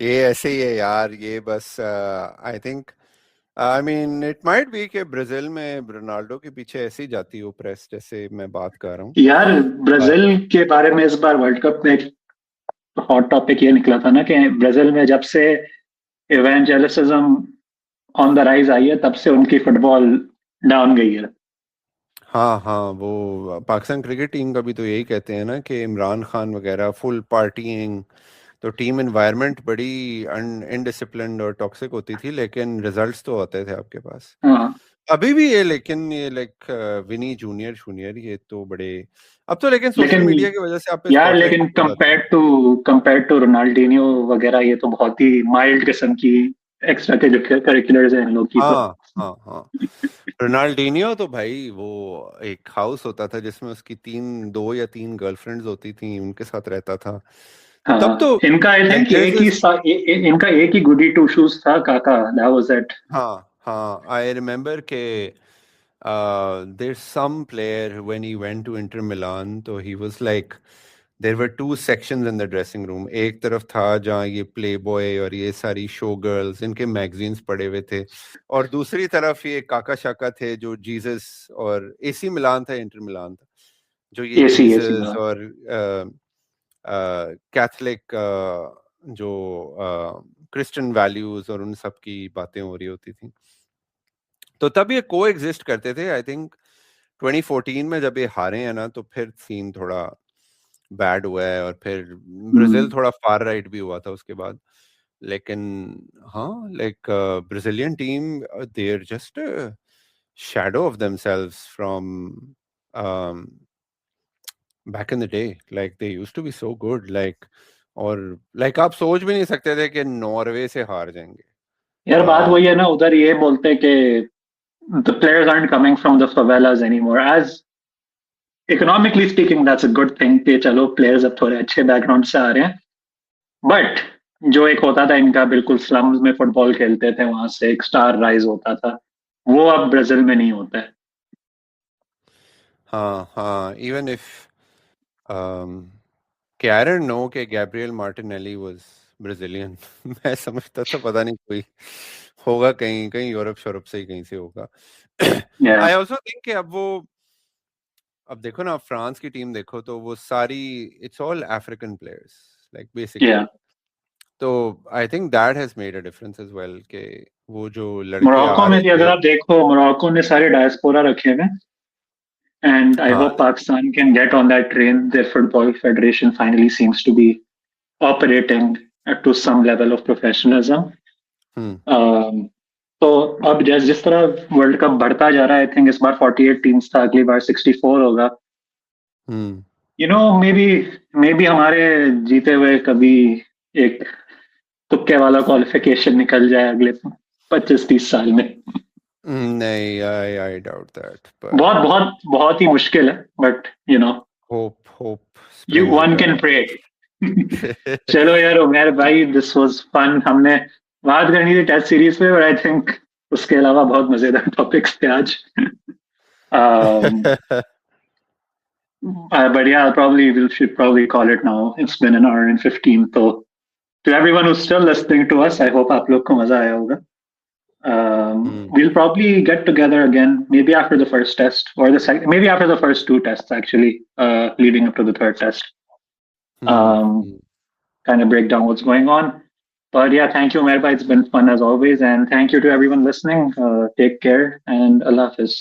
ये ऐसे ही है यार, ये बस I think I mean it might be कि ब्राजील में रोनाल्डो के पीछे ऐसे ही जाती हो प्रेस, जैसे मैं बात कर रहा हूँ।
यार ब्राजील के बारे में इस बार वर्ल्ड कप में हॉट टॉपिक ये निकला था ना कि ब्राजील में जब से इवेंजेलिसिज्म ऑन द राइज आई है, तब से उनकी फुटबॉल डाउन गई है।
हाँ हाँ, वो पाकिस्तान क्रिकेट टीम का भी तो यही कहते हैं ना कि इमरान खान वगैरह फुल पार्टीइंग, तो टीम एनवायरनमेंट बड़ी इनडिसिप्लिन्ड और टॉक्सिक होती थी, लेकिन रिजल्ट्स तो होते थे आपके पास
हाँ
अभी भी। ये लेकिन ये लाइक विनी जूनियर ये तो बड़े अब तो, लेकिन सोशल
लेकिन
मीडिया की वजह से आप पे
यार,
स्पॉटलाइट
लेकिन
हो जाता है।
कंपेयर टू रोनाल्डिनियो वगैरह, ये तो बहुत ही माइल्ड किस्म की एक्स्ट्रा करिकुलर्स हैं इन लोग की तो।
हाँ हाँ हाँ, रोनाल्डिनियो तो भाई वो एक हाउस होता था जिसमें उसकी 2 या 3 गर्लफ्रेंड्स होती थी, उनके साथ रहता था। तब
हाँ,
तो
इनका आई थिंक
there's this-
इनका एक ही गुडी टू शूज था, काका, दैट वाज इट।
हाँ हाँ, आई रिमेम्बर के there's some player when he went to Inter Milan, तो he was like there were 2 sections in the dressing room. एक तरफ था जहाँ ये प्लेबॉय और ये सारी शो गर्ल्स इनके मैगजीन्स पड़े हुए थे, और दूसरी तरफ ये काका शाका थे जो जीसस, और एसी मिलान था, इंटर मिलान था, जो ये
एसी
जीसस और कैथलिक जो क्रिश्चियन वैल्यूज और उन सब की बातें हो रही होती थी। तो तब ये को एग्जिस्ट करते थे। आई थिंक 2014 में जब ये हारे हैं ना, तो फिर सीन थोड़ा बैड हुआ है, और फिर ब्राजील थोड़ा फार राइट भी हुआ था उसके बाद। लेकिन हाँ, like Brazilian team, they are just shadow of themselves from back in the day, like they used to be so good, like, और लाइक आप सोच भी नहीं सकते थे कि नॉर्वे से हार जाएंगे।
यार बात वही है ना, उधर ये बोलते हैं कि the players aren't coming from the favelas anymore. As economically speaking, that's a good thing कि चलो players अब थोड़े अच्छे बैकग्राउंड से आ रहे हैं, बट जो एक होता था इनका, बिल्कुल स्लम्स में फुटबॉल खेलते थे, वहां से एक स्टार राइज होता था, वो अब ब्राजील में नहीं होता है।
हाँ हाँ, इवन इफ कि आई डोंट नो कि गैब्रियल मार्टिनेली वाज ब्राजीलियन। मैं समझता था पता नहीं कोई होगा कहीं कहीं यूरोप शोरप से ही कहीं से होगा। आई ऑल्सो थिंक कि अब देखो ना, फ्रांस की टीम देखो तो वो सारी it's all African players like basically. तो I think that has made a difference as well कि वो जो लड़के
मोरक्को
आ
में
रहे
भी अगर
थे।
आप देखो, मोरक्को ने सारे डायस्पोरा रखे हुए, and I
हाँ
hope Pakistan can get on that train. Their football federation finally seems to be operating to some level of professionalism. तो अब जिस तरह वर्ल्ड कप बढ़ता जा रहा है, आई थिंक इस बार 48 टीम्स था, अगली बार 64 होगा। यू नो, मे बी हमारे जीते हुए कभी एक तुक्के वाला क्वालिफिकेशन निकल जाए अगले 25-30 साल में।
नहीं, आई डाउट दैट,
बहुत बहुत बहुत ही मुश्किल है, but you know,
hope
you one can pray. चलो यार उमेर भाई, दिस वाज फन। हमने बात करनी थी टेस्ट सीरीज पे, और आई थिंक उसके अलावा बहुत मजेदार टॉपिक्स थे आज। But yeah, we should probably call it now. It's been an hour and 15. So to everyone who's still listening to us, I hope आप लोग को मजा आया होगा. We'll probably get together again, maybe after the first test, or maybe after the first 2 tests, actually, leading up to the 3rd test. Kind of break down what's going on. But yeah, thank you, Merba. It's been fun as always. And thank you to everyone listening. Take care, and Allah Hafiz.